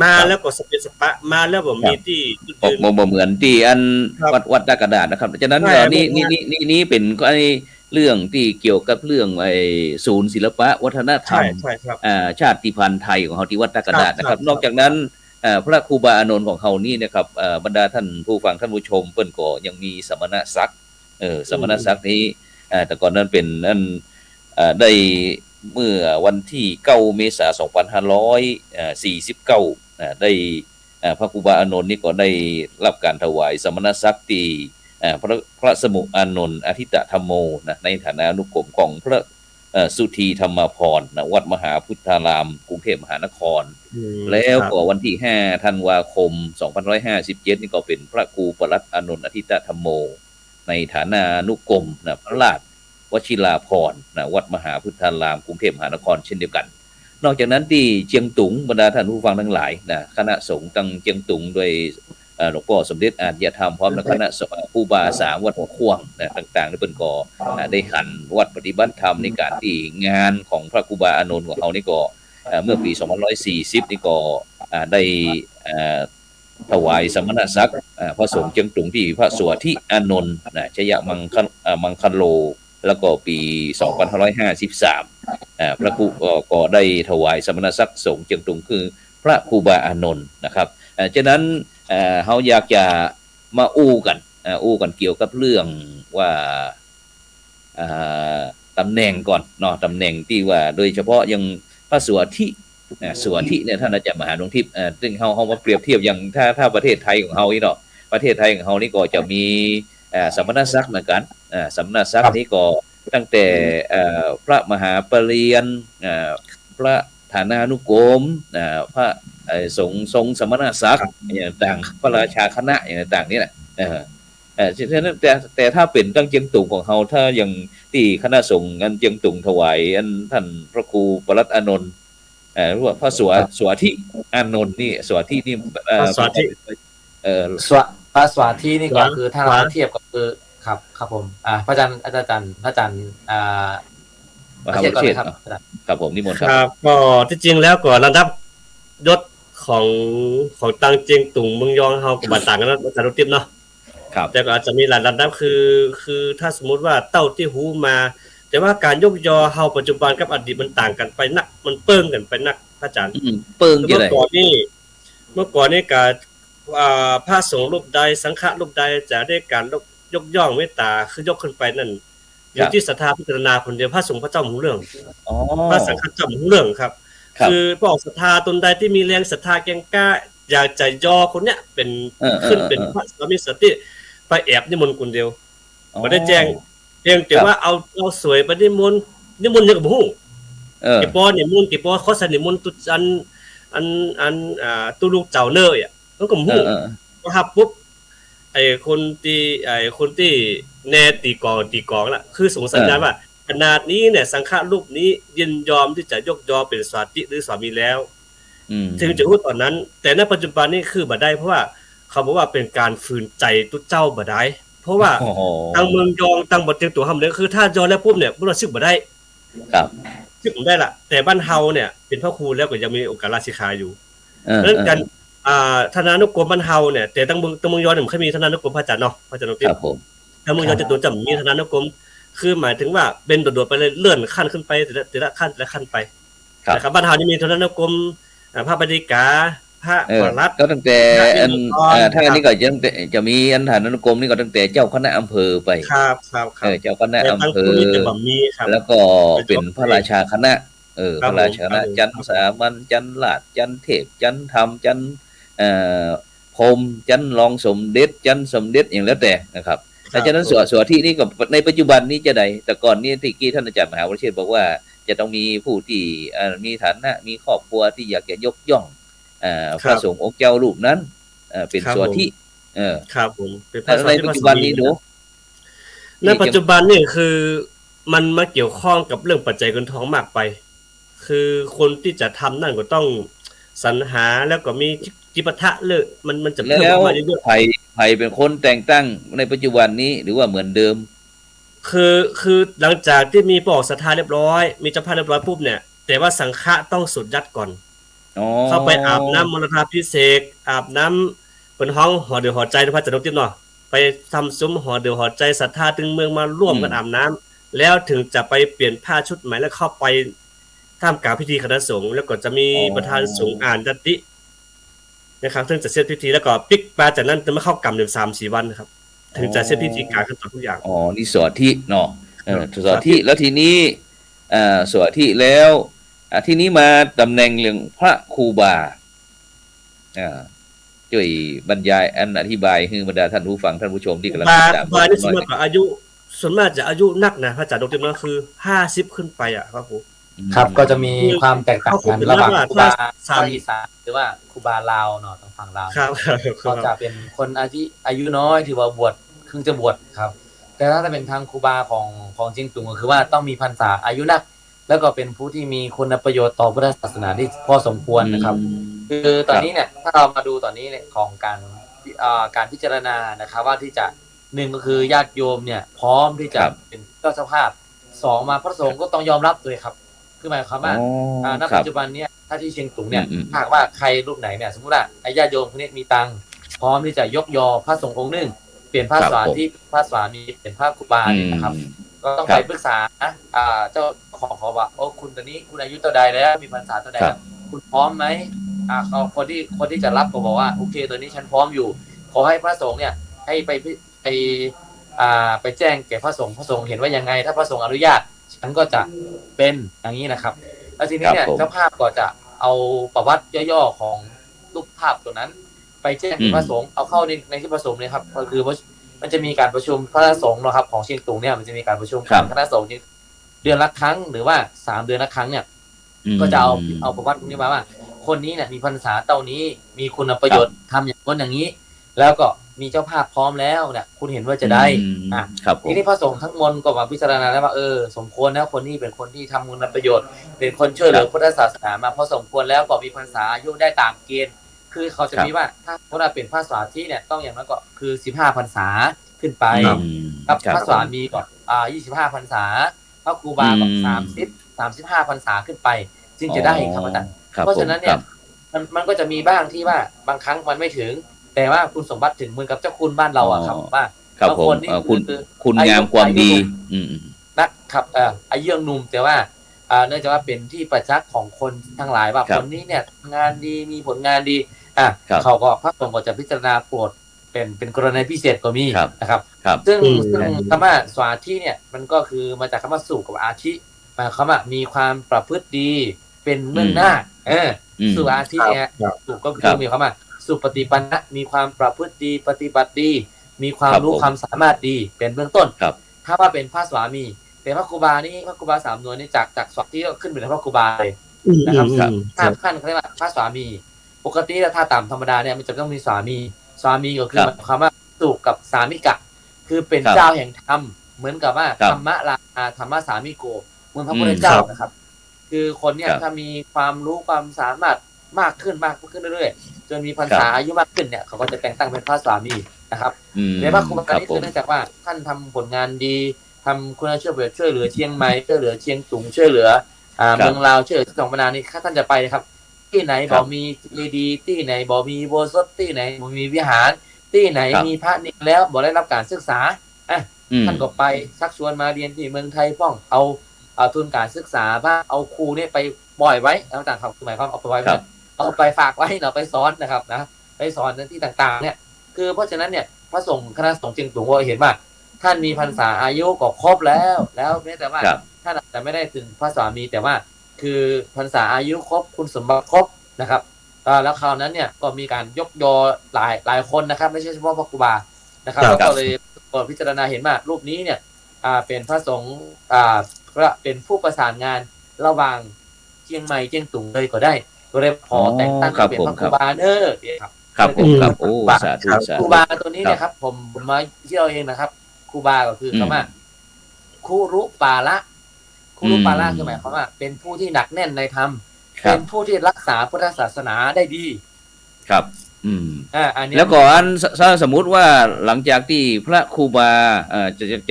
มาแล้วก็สเปซปะมาแล้วผมมีที่จุดยืนเหมือนที่อันวัดตากระดาษนะครับฉะนั้นนี่เป็นก็เรื่องที่เกี่ยวกับเรื่องไอ้ศูนย์ศิลปะวัฒนธรรมชาติพันธุ์ไทยของเขาที่วัดตากระดาษนะครับนอกจากนั้นพระครูบาอานนท์ของเขานี่นะครับบรรดาท่านผู้ฟังท่านผู้ชมเปิ้นก็ยังมีสมณศักดิ์สมณศักดิ์นี้แต่ก่อนนั้นเป็นนั่นได้เมื่อวันที่9 เมษายน 2549ได้พระครูบาอานนท์นี่ก็ได้รับการถวายสมณศักดิ์ที่พระสมุอานนท์อธิตธรรมโมนะในฐานะอนุกรมของพระสุธีธรรมพรนะวัดมหาพุทธารามกรุงเทพมหานครแล้วก็วันที่5 ธันวาคม 2557นี่ก็เป็นพระครูปรัตน์อานนท์อธิตธรรมโมในฐานะอนุกรมนะพระราชวชิราภรณ์นะวัดมหาพุทธารามกรุงเทพมหานครเช่นเดียวกันนอกจากนั้นที่เจียงตุงบรรดาท่านผู้ฟังทั้งหลายนะคณะสงฆ์ตั้งเจียงตุงโดยหลวงพ่อสมเด็จอาจยธรรมพร้อมกับคณะครูบาสามวัดหัวข่วงนะต่างๆที่เป็นก่อได้หันวัดปฏิบัติธรรมในการที่งานของพระครูบาอานนท์ของเขานี่ก็เมื่อปี2540นี่ก็ได้ถวายสมณศักดิ์พระสงฆ์เจียงตุงที่พระสวทิอานนท์นะชยมังคโลแล้วก็ปี2553พระครูก็ได้ถวายสมณศักดิ์สงฆ์เจียงตุงคือพระครูบาอานนท์นะครับฉะนั้นเขาอยากจะมาอู้กันเกี่ยวกับเรื่องว่าตำแหน่งก่อนเนาะตำแหน่งที่ว่าโดยเฉพาะยังพระสวทิเนี่ยท่านอาจารย์มหาดวงทิพย์ซึ่งเขามาเปรียบเทียบอย่างถ้าประเทศไทยของเขานี่เนาะประเทศไทยของเขานี่ก็จะมีสมณศักดิ์เหมือนกันสมณศักดิ์นี้ก็ตั้งแต่พระมหาปริญญาพระฐานานุกรมพระสงฆ์สมณศักดิ์อย่างต่างพระราชาคณะอย่างต่างนี่แหละฉะนั้นแต่ถ้าเป็นตั้งเจียงตุงของเขาถ้าอย่างที่คณะสงฆ์อันเจียงตุงถวายอันท่านพระครูปรัตน์อานนท์หรือว่าพระสวทิอานนท์นี่สวทินี่สวทิพระสวทินี่ก็คือถ้าเราเทียบกับคือครับผมพระอาจารย์มหาวิเชษครับผมนิมนต์ครับก็ที่จริงแล้วก็ระดับยศของตังเจียงตุงเมืองยองเฮาก็บ่ต่างกันนะอาจารย์ติ๊บเนาะครับแต่ก็อาจจะมีหลายระดับคือถ้าสมมุติว่าเต้าที่หูมาแต่ว่าการยกยอเฮาปัจจุบันกับอดีตมันต่างกันไปนักมันเปิ้งกันไปนักพระอาจารย์เปิ้งจังได๋เมื่อก่อนนี่การพระสงฆ์รูปใดสังฆะรูปใดจะได้การยกย่องเมตตาคือยกขึ้นไปนั่นอยู่ที่ศรัทธาพิจารณาคนเดียวพระสงฆ์พระเจ้าหูเรื่องพระสังฆเจ้าหูเรื่องครับคือพวกศรัทธาตนใดที่มีแรงศรัทธาแกงกล้าอยากจะยอคนเนี้ยเป็นขึ้นเป็นพระสามีสติไปแอบนิมนต์คนเดียวบ่ได้แจ้งเพียงแต่ว่าเอาสวยไปนิมนต์ยังก็บ่ฮู้กี่ปอนิมนต์กี่ปอขอสนิมนต์ตุอันตุลูกเจ้าเนยอ่ะมันก็บ่ฮู้พอรับปุ๊บคนที่แน่ตีกองล่ะคือส่งสัญญาณว่า ขนาดนี้เนี่ยสังฆรูปนี้ยินยอมที่จะยกยอเป็นสวาติหรือสามีแล้วถึงจะพูดตอนนั้น แต่ในปัจจุบันนี้คือบ่ได้เพราะว่าเขาบอกว่าเป็นการฝืนใจตุ๊เจ้าบ่ได้เพราะว่าทางเมืองยองทางบ่เตรียมตัวทำเลยคือถ้ายอมแล้วปุ๊บเนี่ยบ่รู้สึกบ่ได้ครับซึ่งผมได้ละแต่บ้านเฮาเนี่ยเป็นพระครูแล้วก็ยังมีโอกาสราชิกาอยู่เพราะฉะนั้นการธนานุกรมบ้านเฮาเนี่ยแต่ตั้งเมืองยอเนี่ยมันเคยมีธนานุกรมพระอาจารย์เนาะพระอาจารย์ติ๊บทางเมืองยอจะตัวจำมีธนานุกรมคือหมายถึงว่าเป็นโดดๆไปเลยเลื่อนขั้นขึ้นไปแต่ละขั้นไปนะครับบ้านเฮานี่มีธนานุกรมพระบดิกาพระวรัตก็ตั้งแต่ถ้าอันนี้ก็จะมีอันฐานุกรมนี่ก็ตั้งแต่เจ้าคณะอำเภอไปครับเจ้าคณะอำเภอแล้วก็เป็นพระราชาคณะพระราชาคณะจันทร์สามัญจันทร์ราชจันทร์เทพจันทร์ธรรมจันทร์พรหมจันทร์รองสมเด็จจันทร์สมเด็จอย่างแล้วแต่นะครับแต่ฉะนั้นส่วนที่นี่ก็ในปัจจุบันนี้จะใดแต่ก่อนนี้ที่กี้ท่านอาจารย์มหาวชิรบอกว่าจะต้องมีผู้ที่มีฐานะมีครอบครัวที่อยากจะยกย่องพระสงฆ์องค์เจ้ารูปนั้นเป็นส่วนที่ครับผมเป็นในปัจจุบันนี้ดูในปัจจุบันนี่คือมันมาเกี่ยวข้องกับเรื่องปัจจัยเงินทองมากไปคือคนที่จะทำนั่นก็ต้องสรรหาแล้วก็มีจิปาถะเลยมันจะเพิ่มมาเยอะๆใครเป็นคนแต่งตั้งในปัจจุบันนี้หรือว่าเหมือนเดิมคือหลังจากที่มีปอกศรัทธาเรียบร้อยมีเจ้าภาพเรียบร้อยปุ๊บเนี่ยแต่ว่าสังฆะต้องสุดยัดก่อนเข้าไปอาบน้ำมรณพิเศษอาบน้ำเป็นห้องหอเดือหอใจพระอาจารย์ติ๊บเนาะไปทำซุ้มหอเดือหอใจศรัทธาถึงเมืองมาร่วมกันอาบน้ำแล้วถึงจะไปเปลี่ยนผ้าชุดใหม่แล้วเข้าไปท่ามกลางพิธีคณะสงฆ์แล้วก็จะมีประธานสงฆ์อ่านยัตตินะครับถึงจะเสร็จพิธีแล้วก็ปิกปลาจากนั้นจะไม่เข้ากรรมเดือน3-4 วันนะครับถึงจะเสร็จพิธีการขั้นตอนทุกอย่างนี่สวดที่เนาะสวดที่แล้วทีนี้สวดที่แล้วทีนี้มาตำแหน่งเรื่องพระครูบาช่วยบรรยายอธิบายให้บรรดาท่านผู้ฟังท่านผู้ชมที่กำลังติดตามบานี่ส่วนมากอายุส่วนมากจะอายุนักนะพระอาจารย์ดร.นั่นคือ50ขึ้นไปครับผมครับก็จะมีความแตกต่างกันระหว่างครูบาอีสานหรือว่าครูบาลาวเนาะทางฝั่งลาวก็จะเป็นคนอายุน้อยที่ว่าบวชเพิ่งจะบวชครับแต่ถ้าเป็นทางครูบาของเชียงตุงก็คือว่าต้องมีพรรษาอายุนักแล้วก็เป็นผู้ที่มีคุณประโยชน์ต่อพุทธศาสนาที่พอสมควรนะครับคือตอนนี้เนี่ยถ้าเรามาดูตอนนี้เนี่ยของการพิจารณานะครับว่าที่จะ1ก็คือญาติโยมเนี่ยพร้อมที่จะเป็นเจ้าภาพ2มาพระสงฆ์ก็ต้องยอมรับด้วยครับคือหมายความว่าณปัจจุบันเนี่ยถ้าที่เชียงตุงเนี่ยหากว่าใครรูปไหนเนี่ยสมมุติว่าญาติโยมคนนี้มีตังค์พร้อมที่จะยกยอพระสงฆ์องค์นึงเปลี่ยนพระสวาที่พระสวามีเป็นพระครูบาเนี่ยนะครับก็ต้องไปปรึกษาเจ้าของเขาว่าโอ้คุณตอนนี้คุณอายุเท่าใดแล้วมีพรรษาเท่าใดแล้วคุณพร้อมไหมเขาคนที่จะรับก็บอกว่าโอเคตัวนี้ฉันพร้อมอยู่ขอให้พระสงฆ์เนี่ยให้ไปแจ้งแก่พระสงฆ์เห็นว่ายังไงถ้าพระสงฆ์อนุญาตฉันก็จะเป็นอย่างนี้นะครับแล้วทีนี้เนี่ยเจ้าภาพก็จะเอาประวัติย่อๆของรูปภาพตัวนั้นไปแจ้งพระสงฆ์เอาเข้าในที่ประชุมเนี่ยครับก็คือมันจะมีการประชุมพระสงฆ์นะครับของเชียงตุงเนี่ยมันจะมีการประชุมคณะสงฆ์เดือนละครั้งหรือว่า3 เดือนละครั้งเนี่ยก็จะเอาประวัตินี้มาว่าคนนี้เนี่ยมีพรรษาเท่านี้มีคุณประโยชน์ทำอย่างนั้นอย่างนี้แล้วก็มีเจ้าภาพพร้อมแล้วเนี่ยคุณเห็นว่าจะได้ทีนี้พระสงฆ์ทั้งมวลก็มาพิจารณาแล้วว่าสมควรแล้วคนนี้เป็นคนที่ทำคุณประโยชน์เป็นคนช่วยเหลือพุทธศาสนามาพอสมควรแล้วก็มีพรรษาอายุได้ตามเกณฑ์คือเขาจะมีว่าถ้าเราเป็นพระสวาที่เนี่ยต้องอย่างนั้นก็คือ15 พรรษาขึ้นไปครับพระสวามีก็25 พรรษาพระครูบาก็35 พรรษาขึ้นไปจึงจะได้ครับอาจารย์เพราะฉะนั้นเนี่ยมันก็จะมีบ้างที่ว่าบางครั้งมันไม่ถึงแต่ว่าคุณสมบัติถึงเหมือนกับเจ้าคุณบ้านเราครับว่าบางคนนี่คุณงามความดีนะครับอายุยังหนุ่มแต่ว่าเนื่องจากว่าเป็นที่ประจักษ์ของคนทั้งหลายว่าคนนี้เนี่ยงานดีมีผลงานดีเขาก็พระสงฆ์ก็จะพิจารณาโปรดเป็นกรณีพิเศษก็มีนะครับซึ่งคำว่าสวาธิเนี่ยมันก็คือมาจากคำว่าสุกับอาธิหมายความว่ามีความประพฤติดีเป็นเบื้องหน้าสุอาธิเนี่ยสุก็คือมีความว่าสุปฏิปันนะมีความประพฤติดีปฏิบัติดีมีความรู้ความสามารถดีเป็นเบื้องต้นถ้าว่าเป็นพระสวามีเป็นพระครูบานี่พระครูบา3 หน่วยนี่จากสวาที่ขึ้นเป็นพระครูบาเลยนะครับ5 ขั้นเขาเรียกว่าพระสวามีปกติถ้าตามธรรมดาเนี่ยมันจะต้องมีสวามีก็คือความว่าสุกับสามิกะคือเป็นเจ้าแห่งธรรม เหมือนกับว่า ครับ ธรรมะลาธรรมะสามิโกเหมือนพระพุทธเจ้า ครับ นะครับ คือคนเนี่ย ครับ ถ้ามีความรู้ความสามารถมากขึ้นเรื่อยๆจนมีพรรษาอายุมากขึ้นเนี่ยเขาก็จะแต่งตั้งเป็นพระสามีนะครับ ในพระครูบา ครับ นี่ ผ คือ ม เนื่องจากว่าท่านทำผลงานดีทำคุณช่วยเหลือเชียงใหม่ช่วยเหลือเชียงตุงช่วยเหลือเมืองลาวช่วยเหลือสองพนานี่ถ้าท่านจะไปนะครับ ที่ไหนบ่มีเจดีย์ที่ไหนบ่มีโบสถ์ที่ไหนบ่มีวิหารที่ไหน ครับ มีพระนิ่งแล้วบ่ได้รับการศึกษาอ่ะ อืม ท่านก็ไปชักชวนมาเรียนที่เมืองไทยป้องเอาทุนการศึกษาบ้างเอาครูเนี่ยไปปล่อยไว้แล้วต่างครับคือหมายความเอาไปไว้ ครับ เอาไปฝากไว้เราไปสอนนะครับนะไปสอนในที่ต่างๆเนี่ยคือเพราะฉะนั้นเนี่ยพระสงฆ์คณะสงฆ์เชียงตุงก็เห็นว่าท่านมีพรรษาอายุก็ครบแล้วแม้แต่ว่า ครับ ท่านอาจจะไม่ได้ถึงพระสามีแต่ว่าคือพรรษาอายุครบคุณสมบัติครบนะครับแล้วคราวนั้นเนี่ยก็มีการยกยอหลายคนนะครับไม่ใช่เฉพาะพระครูบานะครับ ครับ แล้วก็เลยพิจารณาเห็นว่ารูปนี้เนี่ยเป็นพระสงฆ์เป็นผู้ประสานงานระหว่างเชียงใหม่เชียงตุงเลยก็ได้ก็เลยขอแต่งตั้ง ครับ เป็น ผม พระครูบาเนอร์ครับ ครับผมครับโอ้สาธุสา ครู ธุ บาตัวนี้เนี่ยครับผมมาเที่ยวเองนะครับครูบาก็คือคำว่าคุรุปาละคุรุปาละคือหมายความว่าเป็นผู้ที่หนักแน่นในธรรม ครั เป็ บ นผู้ที่รักษาพุทธศาสนาได้ดี ครับ อืม อันนี้ แล้วก่อนถ้าสมมุติว่าหลังจากที่พระครูบา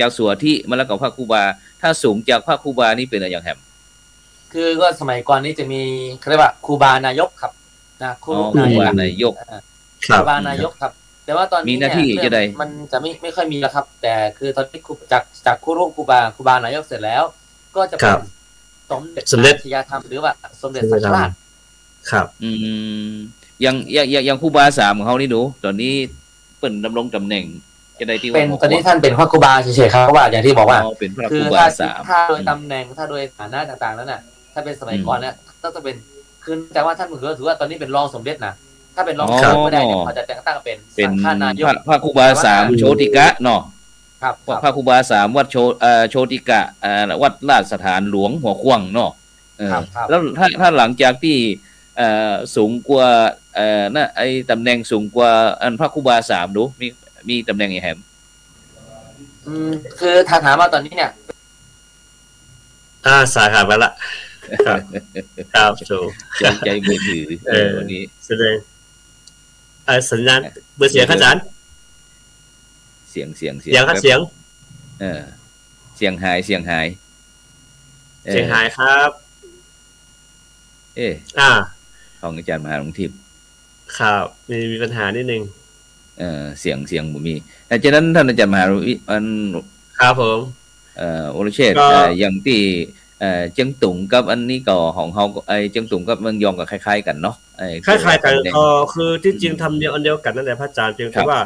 จะสวดที่มาแล้วกับพระครูบา ถ้าสูงจากพระครูบานี่เป็นอะไรอย่างแฮม คือก็สมัยก่อนนี้จะมีเขาเรียกว่าครูบานายกครับนะครู อ๋อครูบานายก ครูบานายกครับ แต่ว่าตอนนี้ มีหน้าที่ เนี่ย จะได้ มันจะไม่ค่อยมีแล้วครับ แต่คือตอนนี้จากครูบานายกเสร็จแล้ว ก็จะ ค เป็ รั น บ สมเด็จ สมเด็จ อาชญาธรรมหรือว่าสมเด็จสังฆราช ครับ อืมอย่างครูบาสามของเขานี่ดูตอนนี้เปิ่นดำรงตำแหน่งจะได้ที่ว่า เป็นตอนนี้ท่านเป็นพระครูบาเฉยๆครับเพราะว่าอย่างที่บอกว่า อ๋อเป็นพระค คื รู อบ าสาม ถ้าโดยตำแหน่งถ้าโดยฐานะต่างๆแล้วน่ะถ้าเป็นสมัยก่อนเนี่ยต้องเป็นคือแต่ว่าท่านถือว่าตอนนี้เป็นรองสมเด็จนะถ้าเป็นรองสมเด็จไม่ได้เนี่ยเขาจะแต่งตั้งเป็น เป็น สังฆนายก พระครูบาสามโชติกะเนาะ ครับ พระครูบาสามวัดโชติกะวัดราชสถานหลวงหัวขวางเนาะครับ แล้วถ้าหลังจากที่สูงกว่าน่ะไอ้ตำแหน่งสูงกว่าอันพระครูบาสามดูมีตำแหน่งอย่างแฮม คือถ้าถามว่าตอนนี้เนี่ย สาขาไปละครับครับถูก ใจมือถือ วันนี้ แสดงสัญญาณเบอร์เสียงครับอาจารย์ เสียง เสียงครับเสียง เสียงหาย เสียงหายครับ ของอาจารย์มหาหลวงทิพย์ ครับมีปัญหานิดนึง เสียงบ่มีแต่ฉะนั้นท่านอาจารย์มหาอัน ครับผม โอรเชษ ก็ อย่างที่เจียงตุงกับอันนี้ก็ของเฮาไอ้เจียงตุงกับเมืองยองก็คล้ายๆกันเนาะ คล้ายๆกันก็คือที่จริงทำเดียวอันเดียวกันนั่นแหละพระอาจารย์เพียงแต่ว่า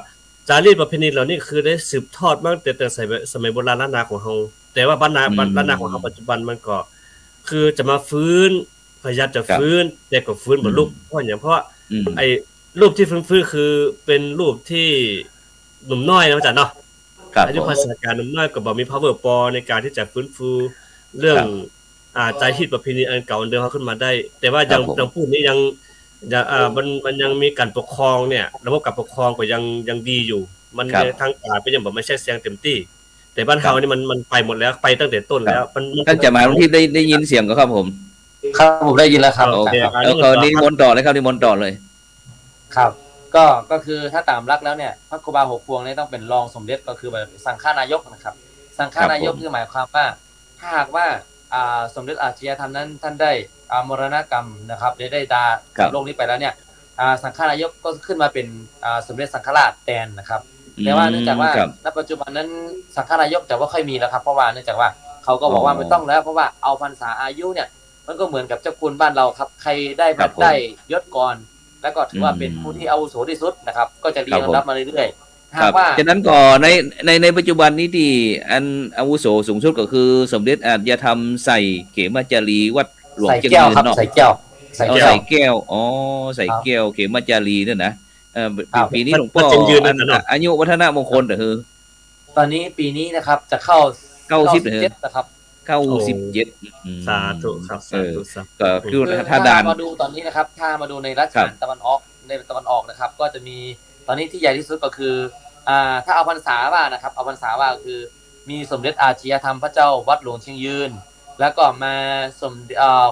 จารีตประเพณีเหล่านี้คือได้สืบทอดมาตั้งแต่สมัยโบราณล้านนาของเฮาแต่ว่าบ้านนาล้านนาของเฮาปัจจุบันมันก็ คือจะมาฟื้นพยายามจะฟื้นแต่ก็ฟื้นบ่ลุกเพราะอย่างเพราะไอ้รูปที่ฟื้นคือเป็นรูปที่หนุ่มน้อยนะอาจารย์เนาะอายุภาษาการหนุ่มน้อยก็บ่มี power พอในการที่จะฟื้นฟูเรื่องใจฮิตประเพณีอันเก่าอันเดิมเขาขึ้นมาได้ แต่ว่ายังพูดนี้ยังมันยังมีการปกครองเนี่ยระบบการปกครองก็ยังดีอยู่มันทางการก็ยังบ่ไม่ใช่เสียงเต็มที่แต่บ้านเฮานี่มันไปหมดแล้วไปตั้งแต่ต้นแล้วท่านจะมาหลวงทิพย์ได้ยินเสียงก็ครับผม ครับผมได้ยินแล้วครับ โอเคนิมนต์ต่อเลยครับนิมนต์ต่อเลย ครับก็คือถ้าตามรักแล้วเนี่ยพระครูบาหกพวงเนี่ยต้องเป็นรองสมเด็จก็คือแบบสังฆนายกนะครับสังฆนายกคือหมายความว่าถ้าหากว่าสมเด็จอาชญาธรรมนั้นท่านได้มรณกรรมนะครับได้ดาโลกนี้ไปแล้วเนี่ยสังฆนายกก็ขึ้นมาเป็นสมเด็จสังฆราชแทนนะครับแต่ว่าเนื่องจากว่าณปัจจุบันนั้นสังฆนายกแต่ว่าค่อยมีแล้วครับเพราะว่าเนื่องจากว่าเขาก็บอกว่าไม่ต้องแล้วเพราะว่าเอาพรรษาอายุเนี่ยมันก็เหมือนกับเจ้าคุณบ้านเราครับใครได้ยศก่อนแล้วก็ถือว่าเป็นผู้ที่อาวุโสที่สุดนะครับก็จะเรียงรับมาเรื่อยๆหากว่าฉะนั้นก็ในปัจจุบันนี้ที่อันอาวุโสสูงสุดก็คือสมเด็จอาจยธรรมใส่เขมาจารีวัดหลวงเจียงยืนเนาะใส่แก้วใส่แก้วใส่แก้วเขมาจารีเนี่ยนะปีนี้หลวงพ่ออายุวัฒนมงคลตอนนี้ปีนี้นะครับจะเข้า97นะครับ97สาธุครับสาธุก็คือถ้ามาดูตอนนี้นะครับถ้ามาดูในรัชกาลตะวันออกนะครับก็จะมีตอนนี้ที่ใหญ่ที่สุดก็คือถ้าเอาพรรษาว่านะครับเอาพรรษาว่าคือ มีสมเด็จอาชญาธรรมพระเจ้าวัดหลวงเชียงยืน แล้วก็มาสม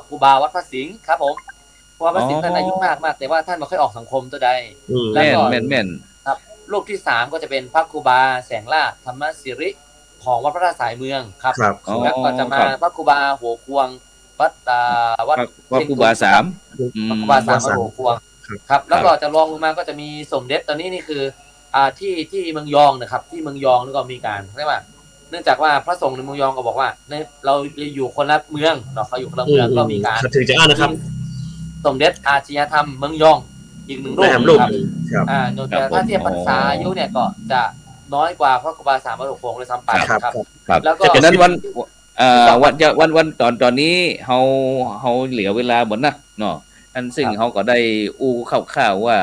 ครูบาวัดพระสิงห์ครับผมครูบาวัดพระสิงห์ท่านอายุมากแต่ว่าท่านไม่ค่อยออกสังคมตัวใดแล้วก็แม่นครับรูปที่3ก็จะเป็นพระครูบาแสงล่าธรรมศิริของวัดพระราชสายเมืองครับแล้วก็จะมาพระครูบาหัวควงวัดครูบา3พระครูบา3วัดหัวควงครับแล้วก็จะรองลงมาก็จะมีสมเด็จตอนนี้นี่คือที่เมืองยองนะครับที่เมืองยองแล้วก็มีการเรียกว่าเนื่องจากว่าพระสงฆ์ในเมืองยองก็บอกว่าเราอยู่คนละเมืองเนาะเขาอยู่คนละเมืองก็มีการถึงจะอ่านนะครับสมเด็จอาชญาธรรมเมืองยองอีก1 รูปครับโดยถ้าเทียบพรรษาอายุเนี่ยก็จะน้อยกว่าพระครูบา3วัดหัวควงเลยซ้ำไปครับแล้วก็ฉะนั้นวันตอนนี้เฮาเหลือเวลาบ่นักเนาะอันซึ่งเฮาก็ได้อู้คร่าวๆว่า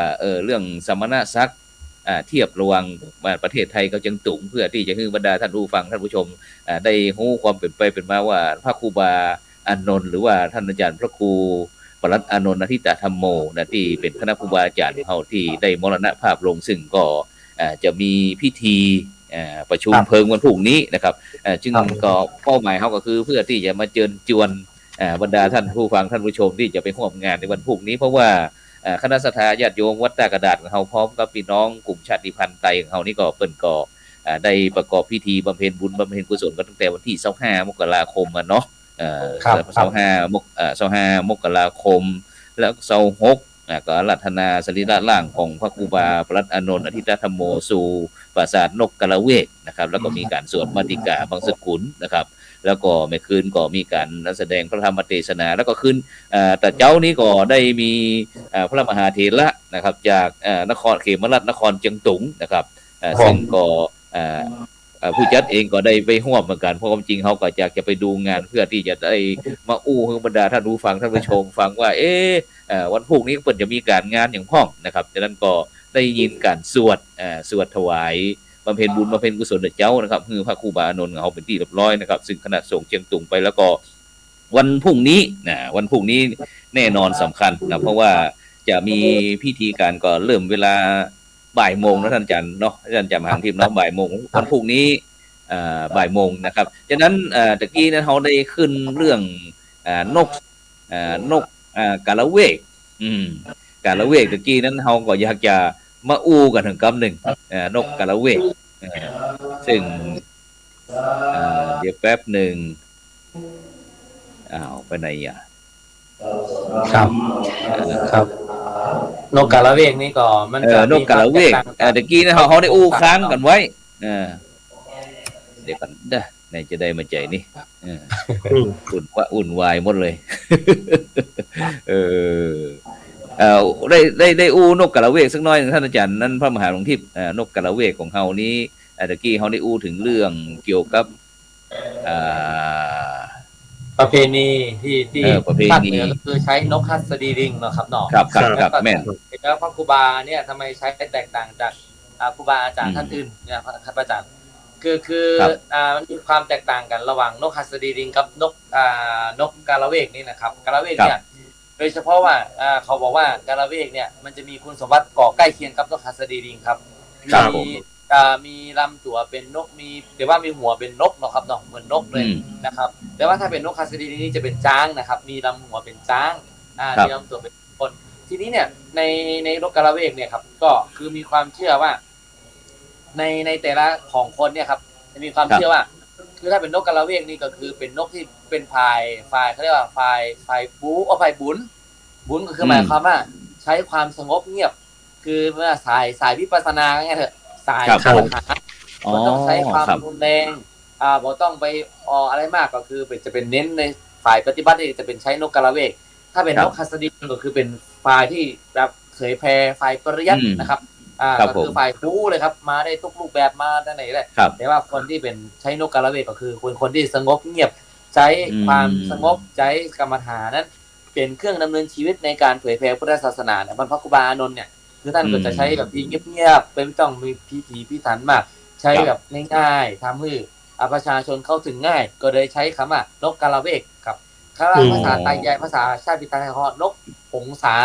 เรื่องสมณศักดิ์เทียบระหว่างประเทศไทยกับเจียงตุงเพื่อที่จะให้บรรดาท่านผู้ฟังท่านผู้ชมได้รู้ความเป็นไปเป็นมาว่าพระครูบาอานนท์หรือว่าท่านอาจารย์พระครูปรัตน์อานนท์อธิตธรรมโมนะที่เป็นคณะครูบาอาจารย์เฮาที่ได้มรณภาพลงซึ่งก็จะมีพิธีประชุมเพลิงวันพรุ่งนี้นะครับจึงก็เป้าหมายเฮาก็คือเพื่อที่จะมาเชิญชวนบรรดาท่านผู้ฟังท่านผู้ชมที่จะไปร่วมงานในวันพรุ่งนี้เพราะว่าคณะศรัทธาญาติโยมวัดตากระดาษของเฮาพร้อมกับพี่น้องกลุ่มชาติพันธุ์ไทยของเฮานี่ก็เปิ้นก็ได้ประกอบพิธีบำเพ็ญบุญบำเพ็ญกุศลกันตั้งแต่วันที่25มกราคมเนาะ25มกราคมแล้ว26ก็อาราธนาสรีระร่างของพระครูบาปรัตน์อานนท์อธิตธรรมโมสู่ปราสาทนกกระเวกนะครับแล้วก็มีการสวดมาติกาบางสกุลนะครับแล้วก็เมื่อคืนก็มีการแสดงพระธรรมเทศนาแล้วก็คืนแต่เจ้านี้ก็ได้มีพระมหาเถระนะครับจากนครเขมราชนครเชียงตุงนะครับซึ่งก็ผู้จัดเองก็ได้ไปร่วมเหมือนกันเพราะความจริงเขาก็อยากจะไปดูงานเพื่อที่จะได้มาอู้ให้บรรดาท่านผู้ฟังท่านผู้ชมฟังว่าวันพรุ่งนี้เพิ่นจะมีการงานอย่างพ้องนะครับจากนั้นก็ได้ยินการสวดถวายบำเพ็ญบุญบำเพ็ญกุศลเจ้านะครับคือพระครูบาอานนท์เขาเป็นที่เรียบร้อยนะครับซึ่งคณะสงฆ์เชียงตุงไปแล้วก็วันพรุ่งนี้แน่นอนสำคัญนะเพราะว่าจะมีพิธีการก็เริ่มเวลาบ่ายโมงนะท่านอาจารย์เนาะท่านอาจารย์มหาทิพย์เนาะบ่ายโมงวันพรุ่งนี้บ่ายโมงนะครับฉะนั้นตะกี้นั้นเขาได้ขึ้นเรื่องนกกาละเวกกาละเวกตะกี้นั้นเขาก็อยากจะมาอู้กันถึงคำหนึ่งนกกาละเวกซึ่งเดี๋ยวแป๊บหนึ่งไปไหนครับนกกาละเวกนี่ก็มันจะนกกาละเวกตะกี้นะเขาได้อู้ค้างกันไว้เดี๋ยวกันไหนจะได้มาใจนี่อุ่นวายหมดเลยได้อู้นกกาละเวกสักน้อยท่านอาจารย์นั้นพระมหาหลวงทิพย์นกกาละเวกของเฮานี้ตะกี้เขาได้อู้ถึงเรื่องเกี่ยวกับประเพณีที่ภาคเหนือก็คือใช้นกฮัสดีลิงเนาะครับเนาะครับแม่นแล้วพระครูบาเนี่ยทำไมใช้แตกต่างจากครูบาอาจารย์ท่านอื่นเนี่ยครับอาจารย์คือมันมีความแตกต่างกันระหว่างนกฮัสดีลิงกับนกกาละเวกนี่นะครับกาละเวกเนี่ยโดยเฉพาะว่าเขาบอกว่ากาละเวกเนี่ยมันจะมีคุณสมบัติก่อใกล้เคียงกับนกฮัสดีลิงครับมีลำตัวเป็นนกมีแต่ว่ามีหัวเป็นนกเนาะครับเนาะเหมือนนกเลยนะครับแต่ว่าถ้าเป็นนกฮัสดีลิงนี่จะเป็นช้างนะครับมีลำหัวเป็นช้างมีลำตัวเป็นคนทีนี้เนี่ยในนกกาละเวกเนี่ยครับก็คือมีความเชื่อว่าในแต่ละของคนเนี่ยครับจะมีความเชื่อว่าคือถ้าเป็นนกกาละเวกนี่ก็คือเป็นนกที่เป็นพายเขาเรียกว่าพายพายบุญก็คือหมายความว่าใช้ความสงบเงียบคือเมื่อสายวิปัสสนาไงเถอะสายปัญหาบ่ต้องใช้ความรุนแรงบ่ต้องไปอะไรมากก็คือจะเป็นเน้นในฝ่ายปฏิบัติจะเป็นใช้นกกาละเวกถ้าเป็นนกฮัสดีก็คือเป็นฝ่ายที่แบบเผยแพร่ฝ่ายปริยัตินะครับก็คือฝ่ายรู้เลยครับมาได้ทุกรูปแบบมาได้ไหนเลยแต่ว่าคนที่เป็นใช้นกกาละเวกก็คือคนที่สงบเงียบใช้ความสงบใช้กรรมฐานนั้นเป็นเครื่องดำเนินชีวิตในการเผยแพร่พุทธศาสนาเนี่ยพระครูบาอานนท์เนี่ยคือท่านก็จะใช้แบบที่เงียบๆไม่ต้องมีพิธีพิถันมากใช้แบบง่ายๆทำให้ประชาชนเข้าถึงง่ายก็เลยใช้คำว่านกกาละเวกครับภาษาไทยใหญ่ภาษาชาติไทยเขานกหงสา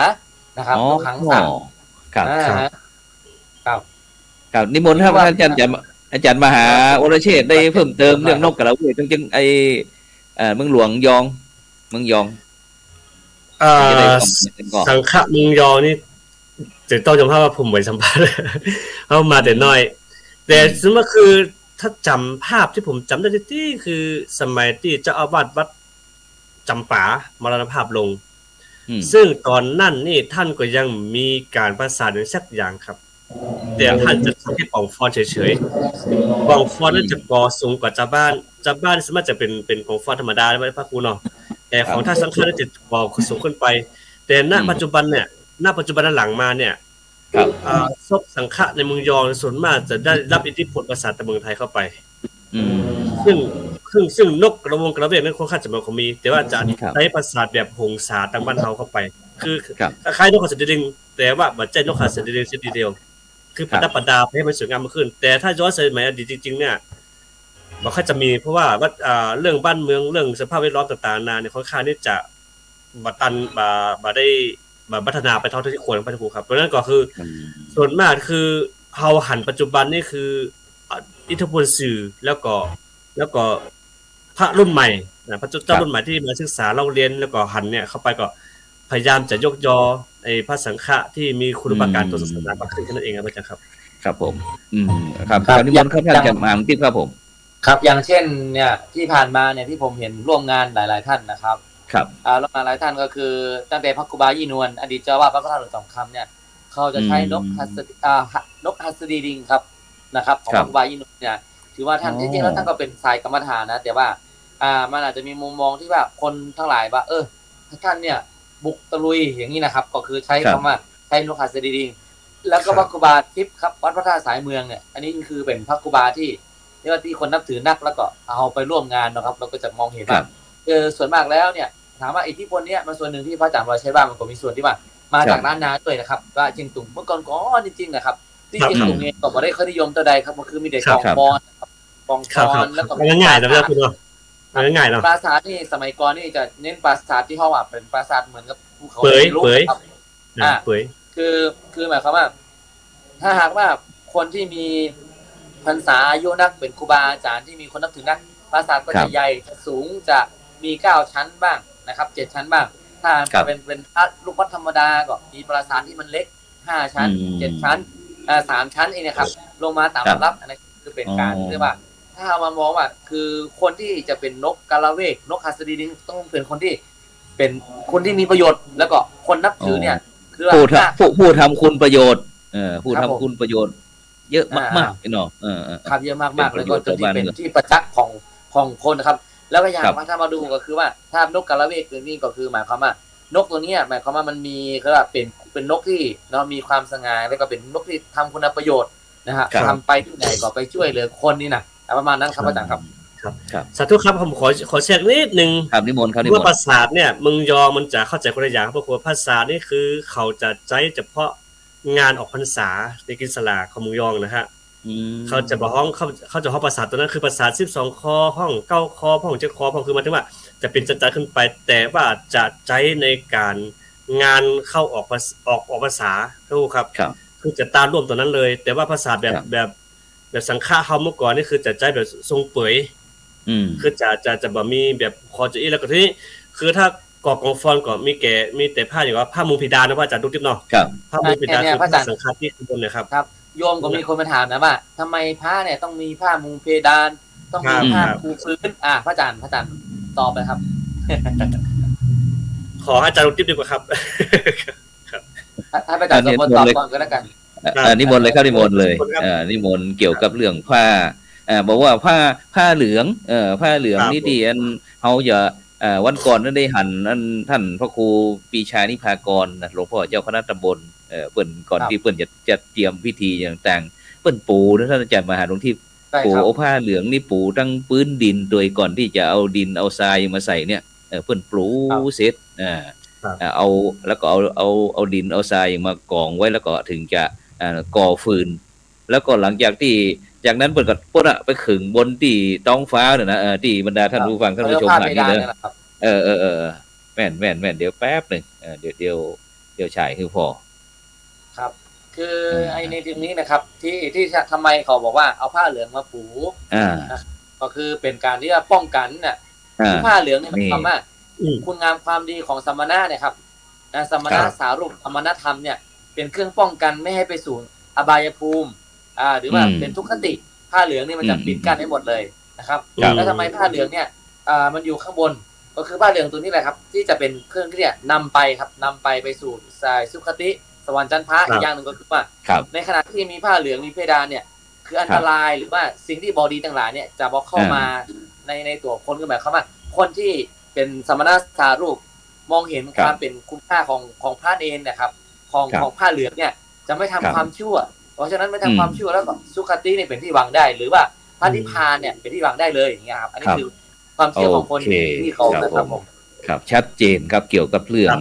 นะครับนกหังสาครับนิมนต์ครับอาจารย์จะ อาจารย์มหาวรเชษฐ์ได้เพิ่มเติมเรื่องนกกระเวกจังไอเมืองหลวงยองเมืองยอง อ่า จะได้ความเป็นก่อน สังฆะมุงยอนี่จะต้องยอมรับว่าผมไม่สัมภาษณ์ เข้ามาแต่น้อย แต่ซึ่งก็คือถ้าจำภาพที่ผมจำได้ที่คือสมัยที่เจ้าอาวาสวัดจำปามรณภาพลง ซึ่งตอนนั้นนี่ท่านก็ยังมีการประสานในสักอย่างครับแต่ท่านจะทำแค่ปล่องฟอนเฉยๆปล่องฟอนนั้นจะก่อสูงกว่าชาวบ้านสามารถจะเป็นปล่องฟอนธรรมดาได้ไหมพระครูเนาะแต่ของท่านสังฆะจะก่อสูงขึ้นไป แต่ณปัจจุบันเนี่ยณปัจจุบันหลังมาเนี่ย ครับ ศพสังฆะในเมืองยองส่วนมากจะได้รับอิทธิพลภาษาตะเมืองไทยเข้าไป ซึ่งนกกระวงกระเวกนั้นค่อนข้างจะมันคงมี แต่ว่าจะใช้ภาษาแบบหงสาตังบ้านเฮาเข้าไป คือคล้ายๆนกหัสดิลิงแต่ว่าบัดใจนกหัสดิลิงชนิดเดียวคือประดับให้มันสวยงามมากขึ้น แต่ถ้าย้อนสมัยอดีตจริงๆเนี่ยมันค่อยจะมีเพราะว่าเรื่องบ้านเมืองเรื่องสภาพแวดล้อมต่างๆนาเนี่ยค่อนข้างที่จะบ่ได้พัฒนาไปเท่าที่ควรพระครูครับเพราะฉะนั้นก็คือส่วนมากคือเฮาหันปัจจุบันนี่คืออิทธิพลสื่อแล้วก็พระรุ่นใหม่พระเจ้ารุ่นใหม่ที่มาศึกษาเล่าเรียนแล้วก็หันเนี่ยเข้าไปก็พยายามจะยกยอไอ้พระสังฆะที่มีคุณอุปการตัวศาสนามากขึ้นนั่นเองครับอาจารย์ครับครับผมครับคราวนี้มันค่อนข้างจะมาที่ครับผมครับอย่างเช่นเนี่ยที่ผ่านมาเนี่ยที่ผมเห็นร่วมงานหลายๆท่านนะครับครับร่วมงานหลายท่านก็คือตั้งแต่พระครูบายี่นวลอดีตเจ้าอาวาสวัดพระธาตุหลวงสองคำเนี่ยเขาจะใช้นกหัสดีลิงครับนะครับของพระครูบายี่นวลเนี่ยถือว่าท่านจริงๆแล้วท่านก็เป็นสายกรรมฐานนะแต่ว่ามันอาจจะมีมุมมองที่ว่าคนทั้งหลายว่าท่านเนี่ยบุกตะลุยอย่างนี้นะครับก็คือใช้คำว่าใช้นกหัสดีลิงแล้วก็พระครูบาทิพย์ครับวัดพระธาตุสายเมืองเนี่ยอันนี้คือเป็นพระครูบาที่เรียกว่าที่คนนับถือนักแล้วก็เอาไปร่วมงานนะครับเราก็จะมองเห็นว่าส่วนมากแล้วเนี่ยถามว่าอิทธิพลเนี้ยมันส่วนหนึ่งที่พระอาจารย์วรชัยบ้านมันก็มีส่วนที่ว่ามาจากล้านนาด้วยนะครับว่าเชียงตุงเมื่อก่อนจริงๆนะครับที่เชียงตุงเนี่ยก็บ่ได้ค่อยนิยมตัวใดครับมันคือมีแต่กองบอลแล้วก็ง่ายๆนะพี่คุณง่ายๆเนาะปราสาทนี่สมัยก่อนนี่จะเน้นปราสาทที่เขาว่าเป็นปราสาทเหมือนกับภูเขาลุกครับคือหมายความว่าถ้าหากว่าคนที่มีพรรษาอายุนักเป็นครูบาอาจารย์ที่มีคนนับถือนักปราสาทก็จะใหญ่จะสูงจะมี9ชั้นบ้างนะครับ7ชั้นบ้างถ้าเป็นลูกวัดธรรมดาก็มีปราสาทที่มันเล็ก5ชั้น7ชั้น3ชั้นเองนะครับลงมาตามลำดับอันนี้คือเป็นการเรียกว่าถ้าเอามามองว่าคือคนที่จะเป็นนกกระเวกนกหัสดีลิงต้องเป็นคนที่มีประโยชน์แล้วก็คนนับถือเนี่ยคือผู้ทำคุณประโยชน์ผู้ทำคุณประโยชน์เยอะมากๆเนาะครับเยอะมากๆแล้วก็จนที่เป็นที่ประจักษ์ของคนนะครับแล้วก็อย่างว่าถ้ามาดูก็คือว่าถ้านกกระเวกตัวนี้ก็คือหมายความว่านกตัวนี้หมายความว่ามันมีคือว่าเป็นนกที่เนาะมีความสง่าแล้วก็เป็นนกที่ทำคุณประโยชน์นะฮะทำไปที่ไหนก็ไปช่วยเหลือคนนี่นะประมาณนั้นครับอาจารย์ครับสาธุครับผมขอแทรกนิดนึงครับนิมนต์ครับว่าภาษาเนี่ยเมืองยองมันจะเข้าใจคนละอย่างเพราะว่าภาษานี่คือเขาจะใช้เฉพาะงานออกพรรษาในกินสลาของเมืองยองนะฮะเขาจะบอกห้องเขาจะห้องภาษาตัวนั้นคือภาษา12คอห้อง9คอห้อง7คอห้องคือหมายถึงว่าจะเป็นจัดขึ้นไปแต่ว่าจะใช้ในการงานเข้าออกภาษาถูกครับคือจะตามร่วมตัวนั้นเลยแต่ว่าภาษาแบบสังฆะเฮาเมื่อก่อนนี่คือจะใช้แบบทรงเป๋ยคือจะบ่มีแบบคอจะอีแล้วก็ที่คือถ้ากอกองฟอนก็มีแต่ผ้าอย่างว่าผ้ามุงเพดานนะว่าอาจารย์ทุกทิศเนาะผ้ามุงเพดานคือผ้าสังฆะที่ข้างบนนะครับโยมก็มีคนมาถามนะว่าทำไมผ้าเนี่ยต้องมีผ้ามุงเพดานต้องมีผ้าปูพื้นพระอาจารย์ตอบไปครับขออาจารย์ทุกทิศดีกว่าครับให้พระอาจารย์ตอบก่อนก็แล้วกันนิมนต์เลยครับนิมนต์เลยนิมนต์เกี่ยวกับเรื่องผ้าบอกว่าผ้าเหลืองผ้าเหลืองนี่ที่เขาจะวันก่อนนั้นได้หันท่านพระครูปีชานิพากรหลวงพ่อเจ้าคณะตำบลเปิ้นก่อนที่เปิ้นจะเตรียมพิธีอย่างต่างเปิ้นปูนะท่านอาจารย์มหาหลวงที่ปูเอาผ้าเหลืองนี่ปูตั้งพื้นดินโดยก่อนที่จะเอาดินเอาทรายมาใส่เนี่ยเปิ้นปูเสร็จเอาแล้วก็เอาดินเอาทรายมากองไว้แล้วก็ถึงจะก่อฟืนแล้วก็หลังจากนั้นเปิดกับปุ๊บไปขึงบนที่ท้องฟ้าเนี่ยนะที่บรรดาท่านผู้ฟังท่านผู้ชมหลังนี้เลยแม่นเดี๋ยวแป๊บหนึ่งเดี๋ยวฉายคือพอครับค คือไอ้ในตรงนี้นะครับที่ทำไมเขาบอกว่าเอาผ้าเหลืองมาปู นะก็คือเป็นการที่จะป้องกันเนี่ยที่ผ้าเหลืองเนี่ยมันทำว่าคุณงามความดีของสมณะเนี่ยครับสมณะสารูปสมณธรรมเนี่ยเป็นเครื่องป้องกันไม่ให้ไปสู่อบายภูมิหรือว่าเป็นทุกขติผ้าเหลืองนี่มันจะปิดกั้นให้หมดเลยนะครับแล้วทำไมผ้าเหลืองเนี่ยมันอยู่ข้างบนก็คือผ้าเหลืองตัวนี้แหละครับที่จะเป็นเครื่องที่เนี่ยนำไปสู่สายสุขติสวรรค์ชั้นพระอีกอย่างหนึ่งก็คือว่าในขณะที่มีผ้าเหลืองมีเพดานเนี่ยคืออันตรายหรือว่าสิ่งที่บอดีต่างหลายเนี่ยจะบอกเข้ามาในตัวคนก็หมายความว่าคนที่เป็นสมณสารูปมองเห็นความเป็นคุณค่าของพระเนรนะครับของผ้าเหลืองเนี่ยจะไม่ทำความชั่วเพราะฉะนั้นไม่ทำความชั่วแล้วก็สุขติเนี่ยเป็นที่วางได้หรือว่าพระนิพพานเนี่ยเป็นที่วางได้เลยอย่างเงี้ยครับอันนี้คือความเชื่อของคนที่เขานะครับผมครับชัดเจนครับเกี่ยวกับเรื่อง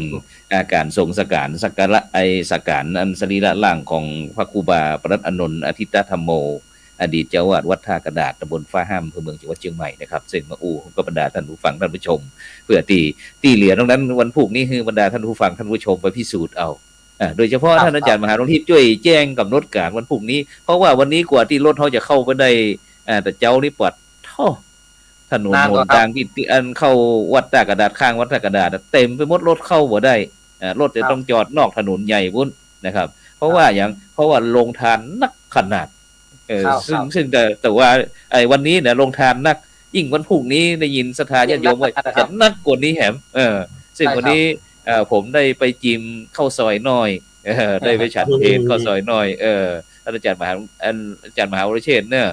การทรงสักการสักการะสักการอันสรีระร่างของพระครูบาปรัตน์อานนท์อธิตธรรมโมอดีตเจ้าวาดวัดท่ากระดาษตำบลฟ้าห้ามอำเภอเมืองจังหวัดเชียงใหม่นะครับซึ่งมาก็บรรดาท่านผู้ฟังท่านผู้ชมเพื่อตีเหลือตรงนั้นวันพรุ่งนี้คือบรรดาท่านผู้ฟังท่านผู้ชมไปพิสูจน์เอาโดยเฉพาะท่านอาจารย์มหาหลวงทิพย์ช่วยแจ้งกำหนดการวันพรุ่งนี้เพราะว่าวันนี้กว่าที่รถเขาจะเข้าไปได้แต่เจ้านี่ปวดท่อถนนหนทางที่อันเข้าวัดท่ากระดาษข้างวัดท่ากระดาษเต็มไปหมดรถเข้าบ่ได้รถจะต้องจอดนอกถนนใหญ่บุ้นนะครับเพราะว่าลงทานนักขนาดซึ่งแต่ว่าวันนี้เนี่ยลงทานนักยิ่งวันพรุ่งนี้ได้ยินศรัทธาญาติโยมว่าจะนักกว่านี้แหมซึ่งวันนี้ผมได้ไปจิมข้าวซอยน้อยได้ไปฉันเพลข้าวซอยน้อยอาจารย์มหาวิเชษฐ์เนี่ย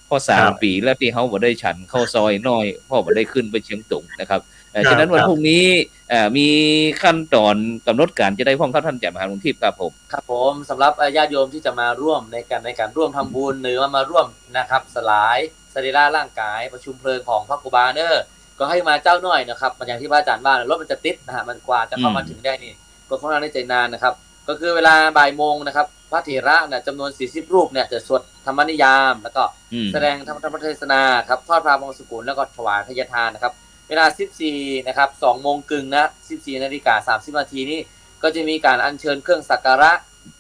พอ3 ปีแล้วที่เขาบ่ได้ฉันข้าวซอยน้อยพ่อบ่ได้ขึ้นไปเชียงตุงนะครับฉะนั้นวันพรุ่งนี้มีขั้นตอนกำหนดการจะได้พ้องเข้าท่านอาจารย์มหาหลวงทิพย์ครับผมครับผมสำหรับญาติโยมที่จะมาร่วมในการร่วมทำบุญหรือมาร่วมนะครับสลายสรีระร่างกายประชุมเพลิงของพระครูบาเนอร์ก็ให้มาเจ้าหน่อยนะครับอย่างที่พระอาจารย์ว่ารถมันจะติดนะฮะมันกว่าจะเข้ามาถึงได้นี่ก็ค่อนข้างได้ใจนานนะครับก็คือเวลาบ่ายโมงนะครับพระเถระเนี่ยจำนวน40รูปเนี่ยจะสวดธรรมนิยามแล้วก็แสดงธรรมเทศนาครับทอดพระบางสกุลแล้วก็ถวายทายทานนะครับเวลา14นะครับ2 โมงครึ่งนะ14:30 นาทีนี้ก็จะมีการอัญเชิญเครื่องสักการะ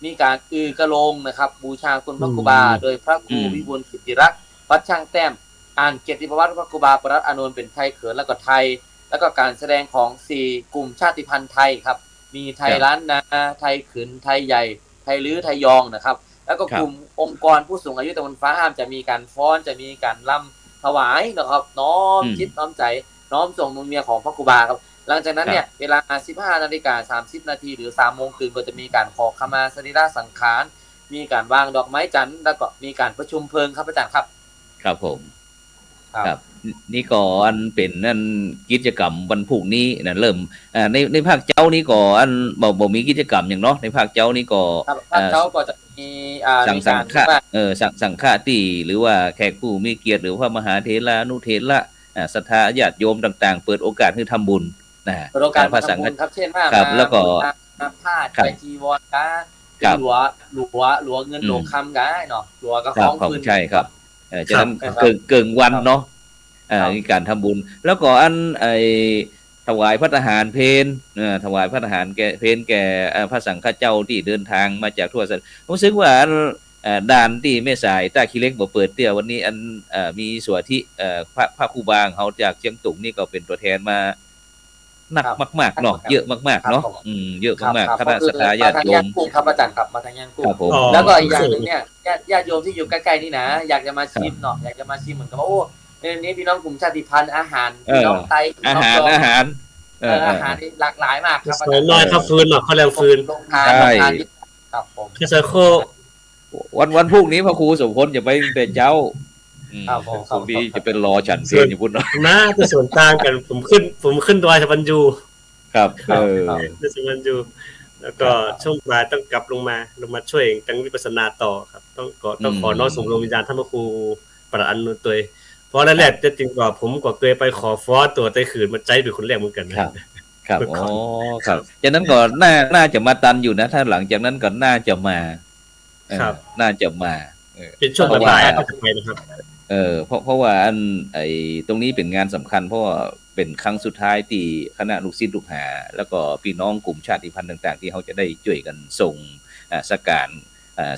มีการกระโลงนะครับบูชาคุณพระครูบาโดยพระครูวิบูลย์กิติรักษ์วัดช่างแต้มอ่านเกียรติประวัติพระครูบาปรัตน์อานนท์เป็นไทยเขินแล้วก็ไทยแล้วก็การแสดงของ4 กลุ่มชาติพันธุ์ไทยครับมีไทยล้านนาไทยขืนไทยใหญ่ไทยลื้อไทยยองนะครับแล้วก็กลุ่มองค์กรผู้สูงอายุตำบลฟ้าห้ามจะมีการฟ้อนจะมีการรำถวายนะครับน้อมจิตน้อมใจน้อมส่งดวงเมียของพระครูบาครับหลังจากนั้นเนี่ยเวลา 15:30 นาทีหรือ 3 โมงครึ่งก็จะมีการขอขมาสรีระสังขารมีการวางดอกไม้จันทร์แล้วก็มีการประชุมเพลิงครับอาจารย์ครับครับผมครับนี่ก็อันเป็นนั่นกิจกรรมวันพรุ่งนี้นะเริ่มในภาคเจ้านี่ก็อันบ่มีกิจกรรมอย่างเนาะในภาคเจ้านี่ก็ภาคเจ้าก็จะมีสังฆะสังฆะที่หรือว่าแขกผู้มีเกียรติหรือว่ามหาเถรานุเถระศรัทธาญาติโยมต่างๆเปิดโอกาสให้ทำบุญนะโอกาสพระสังฆครับเช่นว่าแล้วก็ผ้าไปจีวรกาหลัวเงินหลวงคำกันเนาะหลัวก็ของคืนใช่ครับจะนั้นเกิงวันเนาะการทำบุญแล้วก็อันถวายพระทหารเพลถวายพระทหารเพลแก่พระสังฆเจ้าที่เดินทางมาจากทั่วสารผมรู้สึกว่าด่านที่แม่สายตาขี้เล็กบ่เปิดเตี้ยวันนี้อันมีส่วนที่พระครูบาเขาจากเชียงตุงนี่ก็เป็นตัวแทนมาหนักมากๆเนาะเยอะมากๆเนาะเยอะมากๆคณะสัตยาติโยมครับอาจารย์ครับมาทางย่างกุ้งแล้วก็อีกอย่างนึงเนี่ยญาติโยมที่อยู่ใกล้ๆนี่นะอยากจะมาชิมเนาะอยากจะมาชิมเหมือนกับว่าโอ้นี่พี่น้องกลุ่มชาติพันธุ์อาหารพี่น้องไทยอาหารหลากหลายมากครับน้อยครับฟืนเนาะเขาเรียกฟืนใช่ครับผมแค่ไซโควันพรุ่งนี้พระครูสมพลจะไปเป็นเจ้าผมดีจะเป็นรอฉันเพลอยู่พุ่นเนาะน่าจะส่วนต่างกันผมขึ้นดอยสะพันยูครับดอยสะพันยูแล้วก็ช่วงบ่ายต้องกลับลงมาช่วยตั้งวิปัสสนาต่อครับต้องขอน้อมส่งดวงวิญญาณท่านพระครูปรัตน์อานนท์ตัวเพราะแรกๆจะจริงกว่าผมก็เคยไปขอฟ้อนตัวไต้ขืนมันใจเป็นคนแรกเหมือนกันครับอ๋อครับจากนั้นก็น่าจะมาตันอยู่นะถ้าหลังจากนั้นก็น่าจะมาครับน่าจะมาเป็นช่วงบ่ายก็จะไปนะครับเพราะว่าอันตรงนี้เป็นงานสำคัญเพราะว่าเป็นครั้งสุดท้ายที่คณะลูกศิษย์ลูกหาแล้วก็พี่น้องกลุ่มชาติพันธุ์ต่างๆที่เขาจะได้ช่วยกันส่งสักการ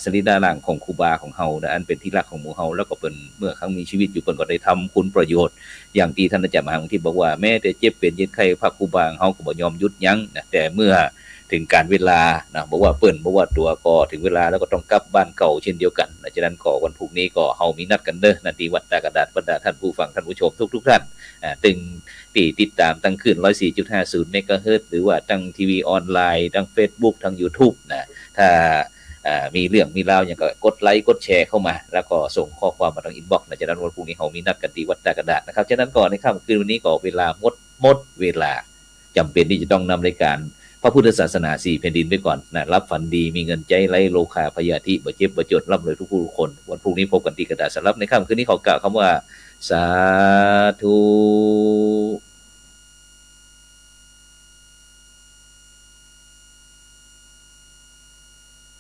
สรีระร่างของครูบาของเฮานะอันเป็นที่รักของหมู่เฮาแล้วก็เพิ่นเมื่อครั้งมีชีวิตอยู่เพิ่นก็ได้ทำคุณประโยชน์อย่างที่ท่านอาจารย์มหาวิทย์บอกว่าแม้แต่เจ็บเป็นเย็นไข้พระครูบาของเฮาก็บ่ยอมหยุดยั้งนะแต่เมื่อถึงการเวลานะบอกว่าเปิ้นบอกว่าตัวก็ถึงเวลาแล้วก็ต้องกลับบ้านเก่าเช่นเดียวกันฉะนั้นก็วันพรุ่งนี้ก็เฮามีนัดกันเด้อนะที่วัดตากระดาษบรรดาท่านผู้ฟังท่านผู้ชมทุกท่านตึงที่ติดตามตั้งขึ้น 104.50 เมกะเฮิรตซ์หรือว่าตั้งทีวีออนไลน์ตั้ง Facebook ทั้ง YouTube นะถ้ามีเรื่องมีราวอย่างก็กดไลค์กดแชร์เข้ามาแล้วก็ส่งข้อความมาทางอินบ็อกซ์นะฉะนั้นวันพรุ่งนี้เฮามีนัดกันที่วัดตากระดาษนะครับฉะนั้นก่อนในค่ำคืนวันนี้ก็เวลาหมดเวลาจำเป็นที่จะต้องนำรายการพระพุทธศาสนา4แผ่นดินไปก่อนนะรับฝันดีมีเงินใจไร้โลคาพยาธิบ่เจ็บบ่จดร่ำรวยทุกผู้ทุกคนวันพรุ่งนี้พบกันที่กระดาษสำหรับในค่ำคืนนี้ขอกล่าวคำว่าสาธุ